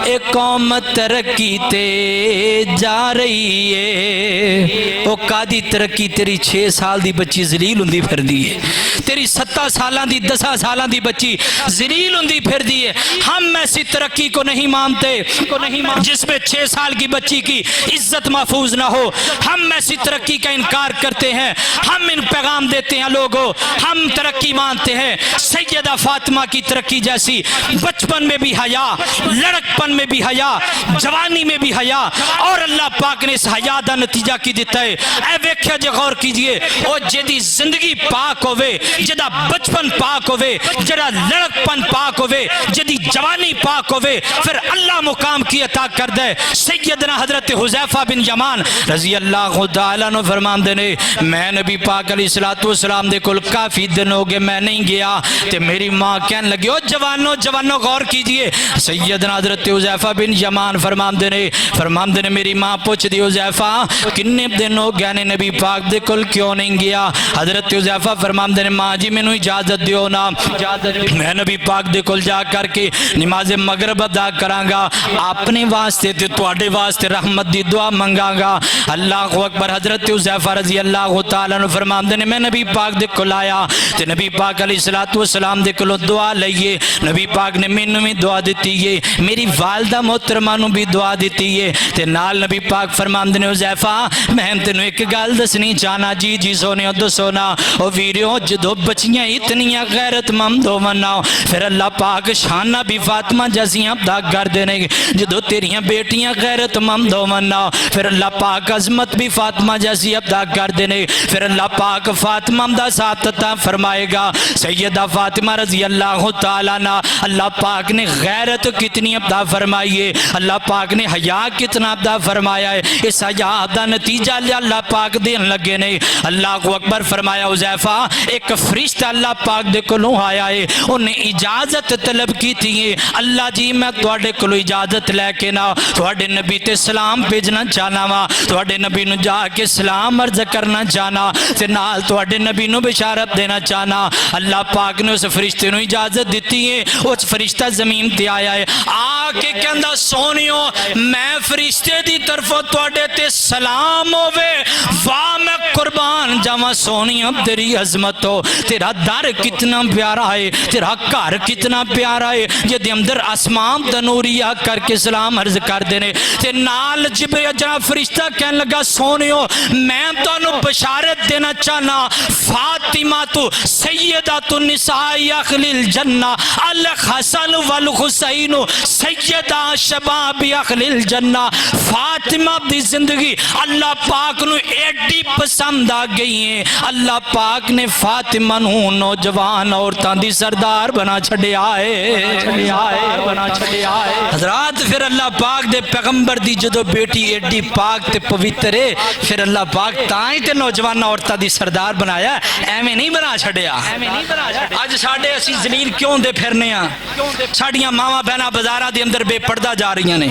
اے قوم ترقی تے جا رہی ہے او قادی ترقی تیری 6 سال دی بچی ذلیل ہوندی پھر دی ہے تیری 7 سالاں دی 10 سالاں دی بچی ذلیل ہوندی پھر دی ہے ہم ایسی ترقی کو نہیں مانتے جس میں 6 سال کی بچی کی عزت محفوظ نہ ہو ہم ایسی ترقی کا انکار کرتے ہیں ہم ان پیغام دیتے ہیں لوگوں ہم ترقی مانتے ہیں سیدہ فاطمہ کی ترقی جیسی بچپن میں بھی حیا لڑکپن میں بھی حیا جوانی میں بھی حیا اور اللہ پاک نے اس حیا دا نتیجہ کی دیتا ہے اے ویکھیا جے غور کیجئے او جدی زندگی پاک ہوئے جدا بچپن پاک ہوئے جدا لڑکپن پاک ہوئے جدی جوانی پاک ہوئے پھر اللہ مقام کی عطا کر دے سیدنا حضرت حذیفہ بن یمان رضی اللہ تعالیٰ عنہ فرماندے نے میں نبی پاک علیہ الصلوۃ والسلام دے کول کافی دن ہو گئے میں نہیں گیا تے میری ماں کہنے لگی او جوانو غور کیجئے سیدنا حضرت حذیفہ بن یمان فرماندے نے میری ماں پوچھ دی حذیفہ کنے دن ہو گئے نے نبی پاک دے کول کیوں نہیں گیا حضرت حذیفہ فرماندے نے ماں جی مینوں اجازت دیو نا میں نبی پاک دے کول جا کر کے نماز مغرب ادا کراں گا اپنے واسطے تے تواڈے واسطے رحمت دی دعا منگاں گا اللہ اکبر حضرت حذیفہ رضی اللہ تعالیٰ عنہ فرماندے نے میں نبی پاک دے کول آیا تے نبی پاک علیہ الصلوۃ والسلام دے کولوں دعا لئیے نبی پاک نے مینوں بھی دعا دتی ہے میری والدہ محترمہ نوں بھی دعا دتی ہے تے نال نبی پاک فرماندے نے حذیفہ میں تینوں ایک گل دسنی چاہنا جی سونیو دسو نا او ویریو جدو بچیاں اتنیاں غیرت مند ہوون پھر اللہ پاک شانہ بھی فاطمہ جیسیاں ادا کر دینے جدو تیریاں بیٹیاں غیرت مند ہوون پھر اللہ پاک عظمت بھی فاطمہ جیسی ادا کر دینے پھر اللہ پاک فاطمہ دا ساتھ عطا فرمائے گا سیدہ فاطمہ رضی اللہ تعالیٰ عنہ اللہ پاک نے غیرت کتنی عطا فرمائی ہے اللہ پاک نے حیا کتنا عطا فرمایا ہے اس حیا دا نتیجہ اللہ پاک دین لگے نے اللہ کو اکبر فرمایا حذیفہ ایک فرشتہ اللہ پاک دے کولوں آیا ہے انہیں اجازت طلب کی تھی اللہ جی میں تواڈے کولوں اجازت لے کے نا تواڈے نبی تے سلام بھیجنا چاہنا وا تواڈے نبی نو جا کے سلام عرض کرنا چاہنا تے نال تواڈے نبی نو بشارت دینا چاہنا اللہ پاک نے اس فرشتے نو اجازت دیتی ہے اس فرشتہ زمین تے آیا ہے آ کے کہندا سونیو میں فرشتے دی طرفوں تواڈے تے سلام ہووے واہ میں قربان جاواں سونیو تیری عظمت ہو تیرا در کتنا پیارا ہے تیرا گھر کتنا پیارا ہے جدے اندر آسمان تنوریا کر کے سلام عرض کر دینے تے نال جبریل جناب فرشتہ کہنے لگا سونیو میں تانوں بشارت دینا چاہنا فاطمہ تو سیدۃ النساء اہل الجنہ الحسن والحسین سیدہ شباب اہل الجنہ فاطمہ دی زندگی اللہ پاک نو ایڈی پسند آ گئی ہیں اللہ پاک نے فاطمہ نو نوجوان عورتاں دی سردار بنا چھڈیا ہے حضرات پھر اللہ پاک دے پیغمبر دی جدو بیٹی ایڈی پاک تے پوتر ہے پھر اللہ پاک تائیں تے نوجوان عورتاں دی سردار بنایا ایویں نہیں بنا چھڈیا اج ساڈے اسی ذلیل کیوں دے پھرنے ہاں ساڈیاں ماواں بہناں بازاراں دے اندر بے پردہ جا رہی نے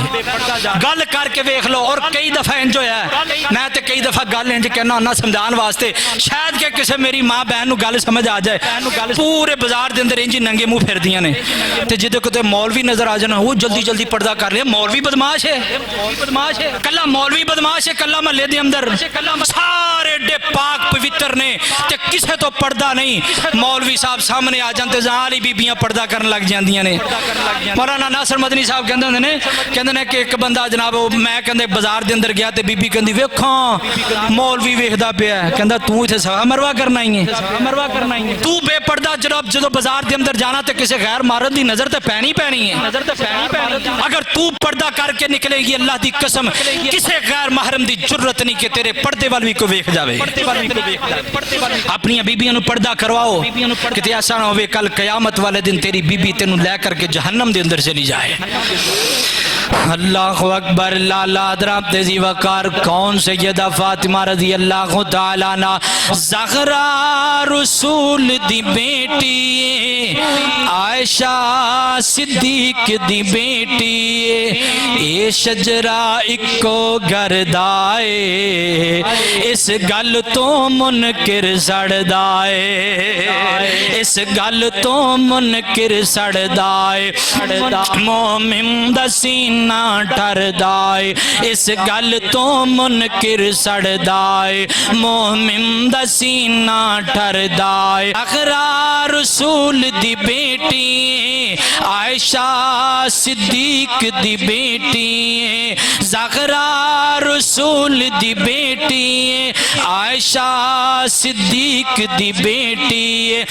گل کر کے ویکھ لو اور کئی دفعہ انج ہویا ہے میں تے کئی دفعہ گل انج کہنا ہونا سمجھان واسطے شاید کہ کسے میری ماں بہن نو گل سمجھ آ جائے پورے بازار دے اندر انج ننگے منہ پھردیاں نے تے جدے کتے مولوی نظر آ جانا وہ جلدی پردہ کر لیا مولوی بدماش ہے کلا مولوی بدماش ہے کلا محلے دے اندر سارے ڈے پاک پوتر نے تے کسے تو پردہ نہیں مولوی صاحب سامنے آ جانتے زالی بیبیاں پردہ کرن لگ جاندیاں نے مولانا ناصر مدنی صاحب کہندے نے کہ ایک بندہ جناب میں کہندے بازار دے اندر گیا تے بی بی کہندی ویکھاں مولوی ویکھدا پیا ہے کہندا تو ایتھے صفا مروا کرنا ہی ہے تو بے پردہ جناب جدو بازار دے اندر جانا تے کسے غیر مرد دی نظر تے پینی ہے اگر تو پردہ کر کے نکلے گی اللہ دی قسم کسے غیر محرم دی جرت نہیں کہ تیرے پردے وال بھی کو ویکھ جاوے اپنی بیبیاں نو پردہ کرواؤ کہ ایسا نہ ہوئے کل قیامت والے دن تیری بی بی تینوں لے کر کے جہنم دے اندر چلی جائے اللہ اکبر لالا حضرات تیزی وقار کون سیدہ فاطمہ رضی اللہ تعالیٰ عنہ زہرا رسول دی بیٹی عائشہ صدیق دی بیٹی اے شجرہ اکو گردائے اس گل تو منکر سڑدائے اس گل تو منکر سڑدائے مومن دسین نہ ٹر دائے اس گل تو منکر سڑ دائے مومن دا سینہ ٹر دائے زہرا رسول دی بیٹی عائشہ صدیق دی بیٹی زہرا رسول دی بیٹی عائشہ صدیق دی بیٹی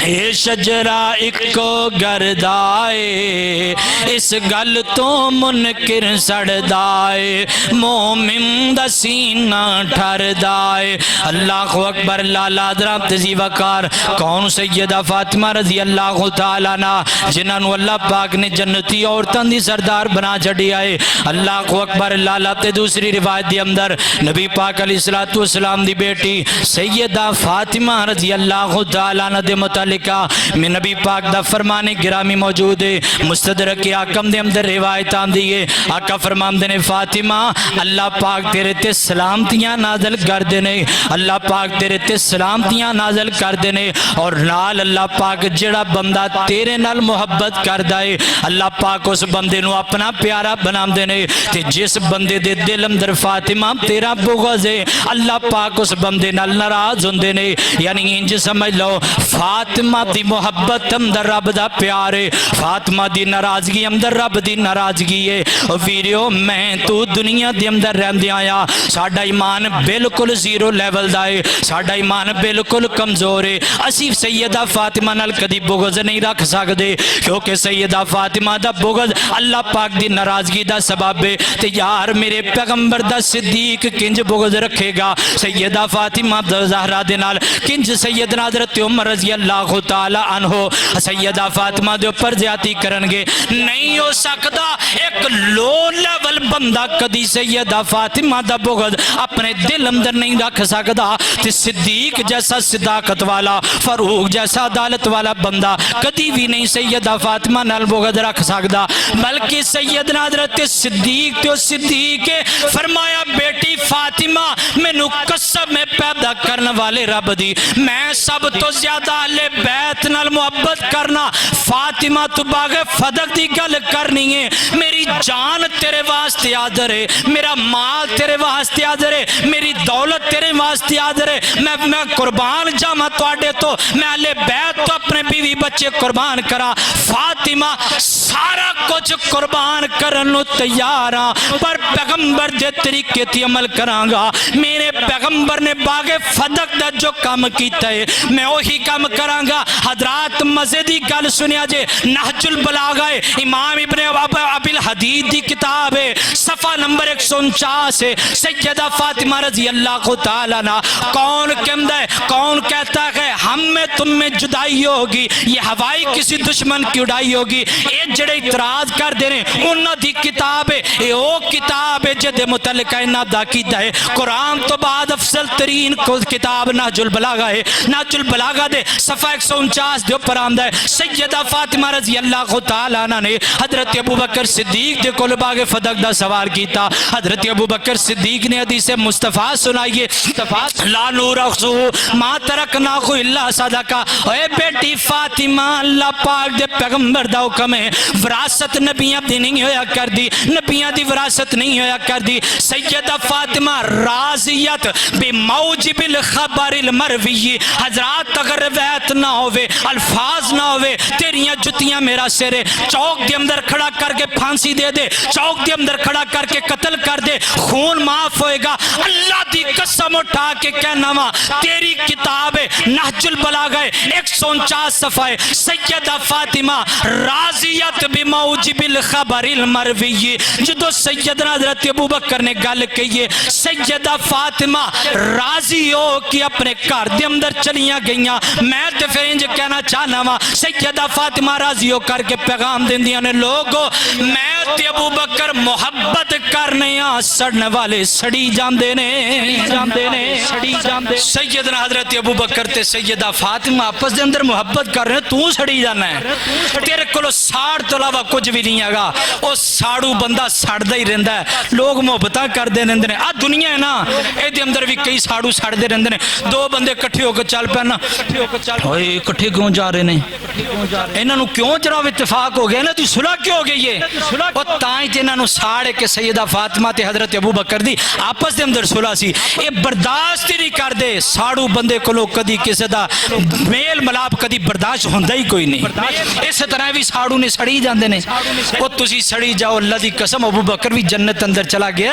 اے شجرا اکو گردائے اس گل تو منکر سڑدائے مومن دا سینہ ٹھردائے اللہ اکبر لالا درام تزی وقار کون سیدہ فاطمہ رضی اللہ تعالیٰ عنہ جنہاں نو اللہ پاک نے جنتی عورتاں دی سردار بنا چھڑی آئے اللہ اکبر لالا تے دوسری روایت دی اندر نبی پاک علیہ السلام دی بیٹی سیدہ فاطمہ رضی اللہ تعالیٰ عنہ دے متعلقہ میں نبی پاک دا فرمان گرامی موجود ہے مستدرک حاکم دے اندر روایت آندی ہے آقا فرمان دینے فاطمہ اللہ پاک تیرے تے سلامتیاں نازل کر دینے اللہ پاک تیرے تے سلامتیاں نازل کر دینے اور نال اللہ پاک جڑا بندہ تیرے نال محبت کر دائے اللہ پاک اس بندے نو اپنا پیارا بنا دینے تے جس بندے دے دل اندر فاطمہ تیرا بغض ہے اللہ پاک اس بندے نال ناراض ہوندے نے یعنی انج سمجھ لو فاطمہ دی محبت اندر رب دا پیار ہے فاطمہ دی ناراضگی اندر رب دی ناراضگی ہے اور ویریو میں تو دنیا دی اندر رہندے آیا ساڈا ایمان بالکل زیرو لیول دا ہے ساڈا ایمان بالکل کمزور ہے اسی سیدہ فاطمہ نال کدی بغض نہیں رکھ سکدے کیونکہ سیدہ فاطمہ دا بغض اللہ پاک دی ناراضگی دا سبب ہے تے یار میرے پیغمبر دا صدیق کنج بغض رکھے گا سیدہ فاطمہ زہرا دے نال کنج سیدنا حضرت عمر رضی اللہ تعالی عنہ سیدہ فاطمہ دے اوپر زیادتی کرنگے نہیں ہو سکتا ایک لو لیول بندہ کدی سیدہ فاطمہ دا بغض اپنے دل اندر نہیں رکھ سکتا تے صدیق جیسا صداقت والا فاروق جیسا عدالت والا بندہ کدی بھی نہیں سیدہ فاطمہ نال بغض رکھ سکتا بلکہ سیدنا حضرت صدیق تو صدیق فرمایا بیٹی فاطمہ میں نو قسم میں پیدا کرنے والے رب دی میں سب تو زیادہ اہل بیت نال محبت کرنا فاطمہ تو باغ فدق دی گل کرنی ہے میری جان تیرے واسطے حاضر ہے میرا مال تیرے واسطے حاضر ہے میری دولت تیرے واسطے حاضر ہے میں قربان جاما تواڈے تو میں اہل بیت تو اپنے بیوی بچے قربان کرا فاطمہ سارا کچھ قربان کرنو تیار ہاں پر پیغمبر دے طریقے تی عمل کراں گا میرے پیغمبر نے باغ فدق دا جو کام کیتا ہے میں وہی کام کراں گا حضرات مزیدی گل سنیا جے نہج البلاغہ امام ابن ابی الحدید دی کتاب ہے صفحہ نمبر 149 ہے سیدہ فاطمہ رضی اللہ تعالیٰ عنہ کون کہتا ہے ہم میں تم میں جدائی ہوگی یہ ہوائی کسی دشمن کی اڑائی ہوگی یہ جڑے اعتراض کر دینے انہاں دی کتاب ہے یہ او کتاب ہے جدے متعلقہ انہاں دا کیتا ہے قرآن تو بعد افضل ترین کتاب نہج البلاغہ ہے نہج البلاغہ دے صفحہ 149 دے اوپر آمدہ ہے سیدہ فاطمہ رضی اللہ تعالیٰ عنہ نے حضرت ابو بکر صدیق دے کول باغ فدق دا سوال کیتا حضرت ابو بکر صدیق نے حدیث مصطفیٰ سنائیے لا نور اخذو ما ترکناہو اللہ صدقہ اے بیٹی فاطمہ اللہ پاک دے پیغمبر دا حکم ہے وراثت نبیاں دی نہیں ہویا کر دی نبیاں دی وراثت نہیں ہویا کر دی سیدہ فاطمہ راضیت بموجب الخبر المروی حضرات اگر روایت نہ ہوئے الفاظ نہ ہوئے تیریاں جتیاں میرا سرے چوک دے اندر کھڑا کر کے پھانسی دے دے چوک دے اندر کھڑا کر کے قتل کر دے خون معاف ہوئے گا اللہ دی قسم اٹھا کے کہنا وا تیری کتاب ہے نہج البلاغہ 149 صفحہ سیدہ فاطمہ راضیت بموجب الخبر المروی جدو سیدنا حضرت ابو بکر نے گل کہیے سیدہ فاطمہ راضی ہو کہ اپنے گھر دے اندر چلیاں گئیاں میں تے پھر انج کہنا چاہنا وا سیدہ فاطمہ راضی ہو کر کے پیغام دیندیاں نے لوگو میں تے ابو بکر محبت کرنے سڑنے والے سڑی جاندے نے سیدنا حضرت ابو بکر تے سیدہ فاطمہ آپس دے اندر محبت کر رہے تو سڑی جانا ہے تیرے کولو ساڑ تو علاوہ کچھ بھی نہیں آگا او ساڑو بندہ ساڑ دا ہی رہندا ہے لوگ محبتاں کر دے رہندے نے دنیا ہے نا اے دے اندر بھی کئی ساڑو ساڑ دے رہندے نے دو بندے کٹھے ہو کے چل پے نا اوئے کٹھے کیوں جا رہے نے انہاں نو کیوں جناب اتفاق ہو گیا نا تو صلح کیوں ہو گئی ہے او تاں تے انہاں نو ساڑ کے سیدہ فاطمہ تے حضرت ابو بکر دی آپس دے اندر صلح سی اے برداشت نہیں کر دے ساڑو بندے کولو کدی کسے دا میل ملاپ کدی برداشت ہوندا ہی کوئی نہیں اے ਇਸੇ ਤਰ੍ਹਾਂ ਵੀ ਸਾੜੂ ਨੇ ਸੜੀ ਜਾਂਦੇ ਨੇ ਉਹ ਤੁਸੀਂ ਸੜੀ ਜਾਓ ਅੱਲਾ ਦੀ ਕਸਮ ਅਬੂ ਬਕਰ ਵੀ ਜੰਨਤ ਅੰਦਰ ਚਲਾ ਗਿਆ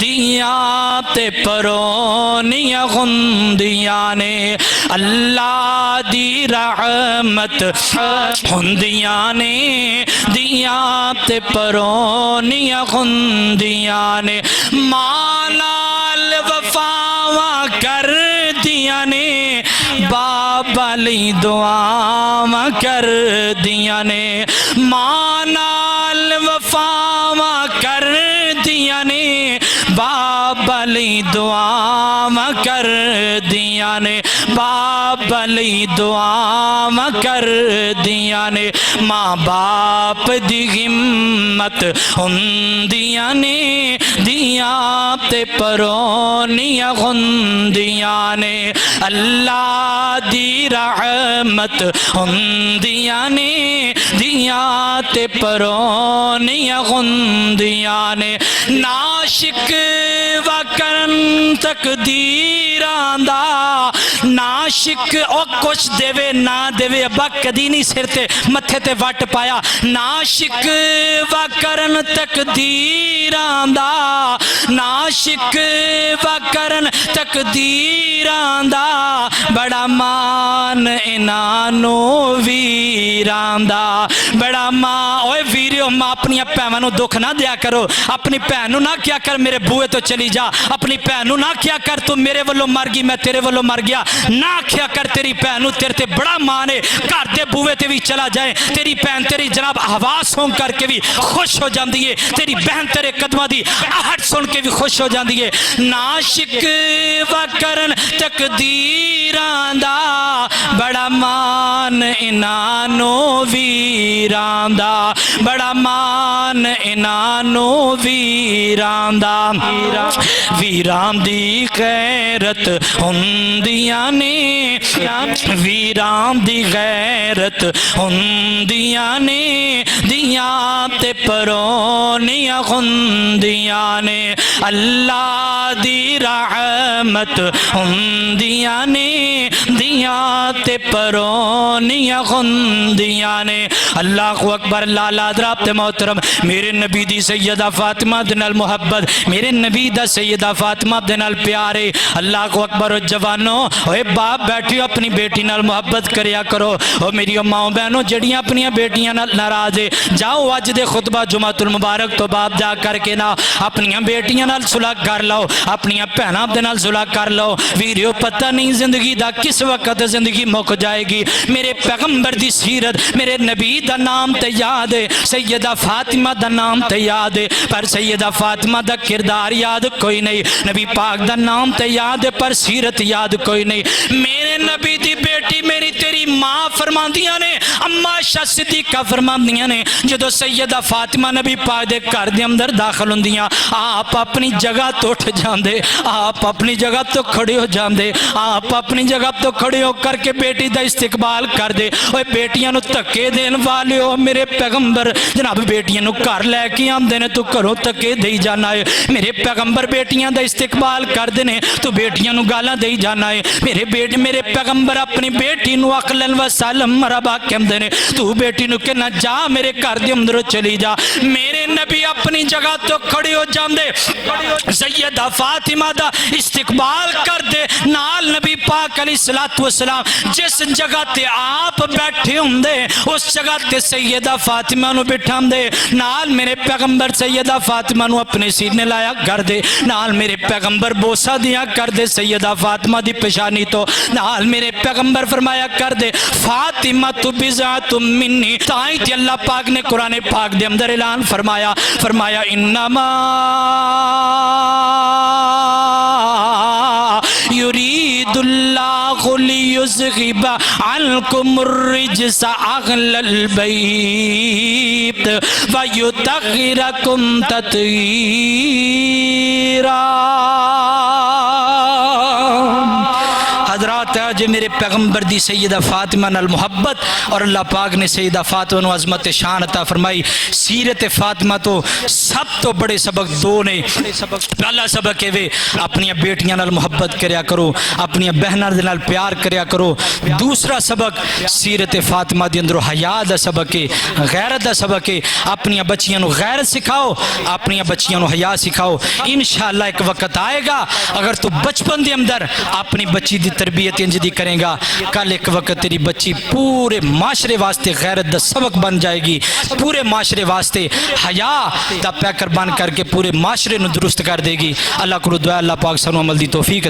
دیاں تے پرونیاں خندیاں نے اللہ دی رحمت خندیاں نے دیاں تے پرونیاں خندیاں نے مالال وفاواں کر دیاں نے بابا لی دعاواں کر دیاں نے ماں نال وفاواں کر دیاں نے بابا لی دعاواں کر دیاں نے بابا لی دعاواں کر دیاں نے ماں باپ دی ہمت ہوندیاں نے دیاں تے پرونیاں ہوندیاں نے اللہ دی رحمت ہوندیاں نے دیاں تے پرونیاں ہوندیاں نے ناشک وکرن تقدیراں دا ناشک او کچھ دیوے نہ دیوے ابا کدی نہیں سر تے متھے تے وٹ پایا ناشک وکرن تقدیراں دا ناشک وکرن تقدیراں دا بڑا مان انانو ویراں دا بڑا ماں اوے ویریو ماں اپنی بھیناں نو دکھ نہ دیا کرو اپنی بھین نو نہ کیا کر میرے بوئے تو چلی جا اپنی بھین نو نہ کیا کر تو میرے ولو مر گئی میں تیرے ولو مر گیا نہ کیا کر تیری بھین نو تیرے تے بڑا ماں نے گھر دے بوئے تے بھی چلا جائے تیری بھین تیری جناب آواز سن کر کے بھی خوش ہو جاندی ہے تیری بہن تیرے قدمہ دی آہٹ سن کے بھی خوش ہو جاندی ہے ناشک وکرن تقدیراں دا بڑا مان انانو ویراں دا بڑا مان انانو ویراں دا ویراں دی غیرت ہوندیاں نے ویراں دی غیرت ہوندیاں نے دیاں تے پرونیاں ہوندیاں نے اللہ دی رحمت ہوندیاں نے دیاں تے پرونیاں ہوندیاں نے اللہ اکبر لالا حضرات محترم میرے نبی دی سیدہ فاطمہ دے نال محبت میرے نبی دا سیدہ فاطمہ دے نال پیارے اللہ کو اکبر و جوانو اوے باپ بیٹھیو اپنی بیٹی نال محبت کریا کرو او میری ماں بہنوں جڑیاں اپنی بیٹیاں نال ناراض ہے جاؤ اج دے خطبہ جمعۃ المبارک تو باپ جا کر کے نا اپنی بیٹیاں نال صلح کر لو اپنی بہناں دے نال صلح کر لو ویریو پتہ نہیں زندگی دا کس وقت زندگی مک جائے گی میرے پیغمبر دی سیرت میرے نبی دا نام تے یاد ہے سیدہ فاطمہ دا نام تے یاد ہے پر سیدہ فاطمہ دا کردار یاد کوئی نہیں نبی پاک دا نام تے یاد ہے پر سیرت یاد کوئی نہیں میرے نبی دی بیٹی میری تیری ماں فرماندیاں نے اما عائشہ صدیقہ فرماندیاں نے جدو سیدہ فاطمہ نبی پاک دے گھر دے اندر داخل ہوندیاں آپ اپنی جگہ تو اٹھ جاندے آپ اپنی جگہ تو کھڑے ہو جاندے آپ اپنی جگہ تو کھڑے ہو کر کے بیٹی دا استقبال کر دے اوے بیٹیاں نو تکے دین والے ہو میرے پیغمبر جناب بیٹیاں نو گھر لے کے آندے نے تو گھروں تکے دے جانا ہے میرے پیغمبر بیٹیاں دا استقبال کر دینے تو بیٹیاں نو گالاں دے جانا ہے میرے پیغمبر اپنی بیٹی نو اقلن و سالم مرحبا کہندے نے تو بیٹی نو کہنا جا میرے گھر دے اندر چلی جا میرے نبی اپنی جگہ تو کھڑے ہو جاندے سیدہ فاطمہ دا استقبال کر دے نال نبی پاک علیہ الصلوۃ والسلام جس جگہ تے آپ بیٹھے ہوندے اس جگہ تے سیدہ فاطمہ نو بٹھاندے نال میرے پیغمبر سیدہ فاطمہ نو اپنے سینے لایا کر دے نال میرے پیغمبر بوسہ دیا کر دے سیدہ فاطمہ دی پیشانی تو نال میرے پیغمبر فرمایا کر دے فاطمہ تو بضعۃ منی تائیں تے اللہ پاک نے قرآن پاک دے اندر اعلان فرمایا انما یرید اللہ لیذہب عنکم الرجس اہل البیت ویطہرکم تطہیرا حضرات تا جے میرے پیغمبر دی سیدہ فاطمہ نال محبت اور اللہ پاک نے سیدہ فاطمہ نو عظمت شان عطا فرمائی. سیرت فاطمہ تو سب تو بڑے سبق دو نے. پہلا سبق ہے وے اپنی بیٹیاں نال محبت کریا کرو, اپنی بہناں دے نال پیار کریا کرو. دوسرا سبق سیرت فاطمہ دے اندر حیا دا سبق ہے, غیرت دا سبق ہے. اپنی بچیاں نو غیرت سکھاؤ, اپنی بچیاں نو حیا سکھاؤ. انشاءاللہ ایک وقت آئے گا اگر تو بچپن دے اندر اپنی بچی دی تربیت انج دی کریں گا, کل ایک وقت تیری بچی پورے معاشرے واسطے غیرت دا سبق بن جائے گی, پورے معاشرے واسطے حیا دا پیکر بن کر کے پورے معاشرے نو درست کر دے گی. اللہ کو دعا اللہ پاک سانو عمل دی توفیق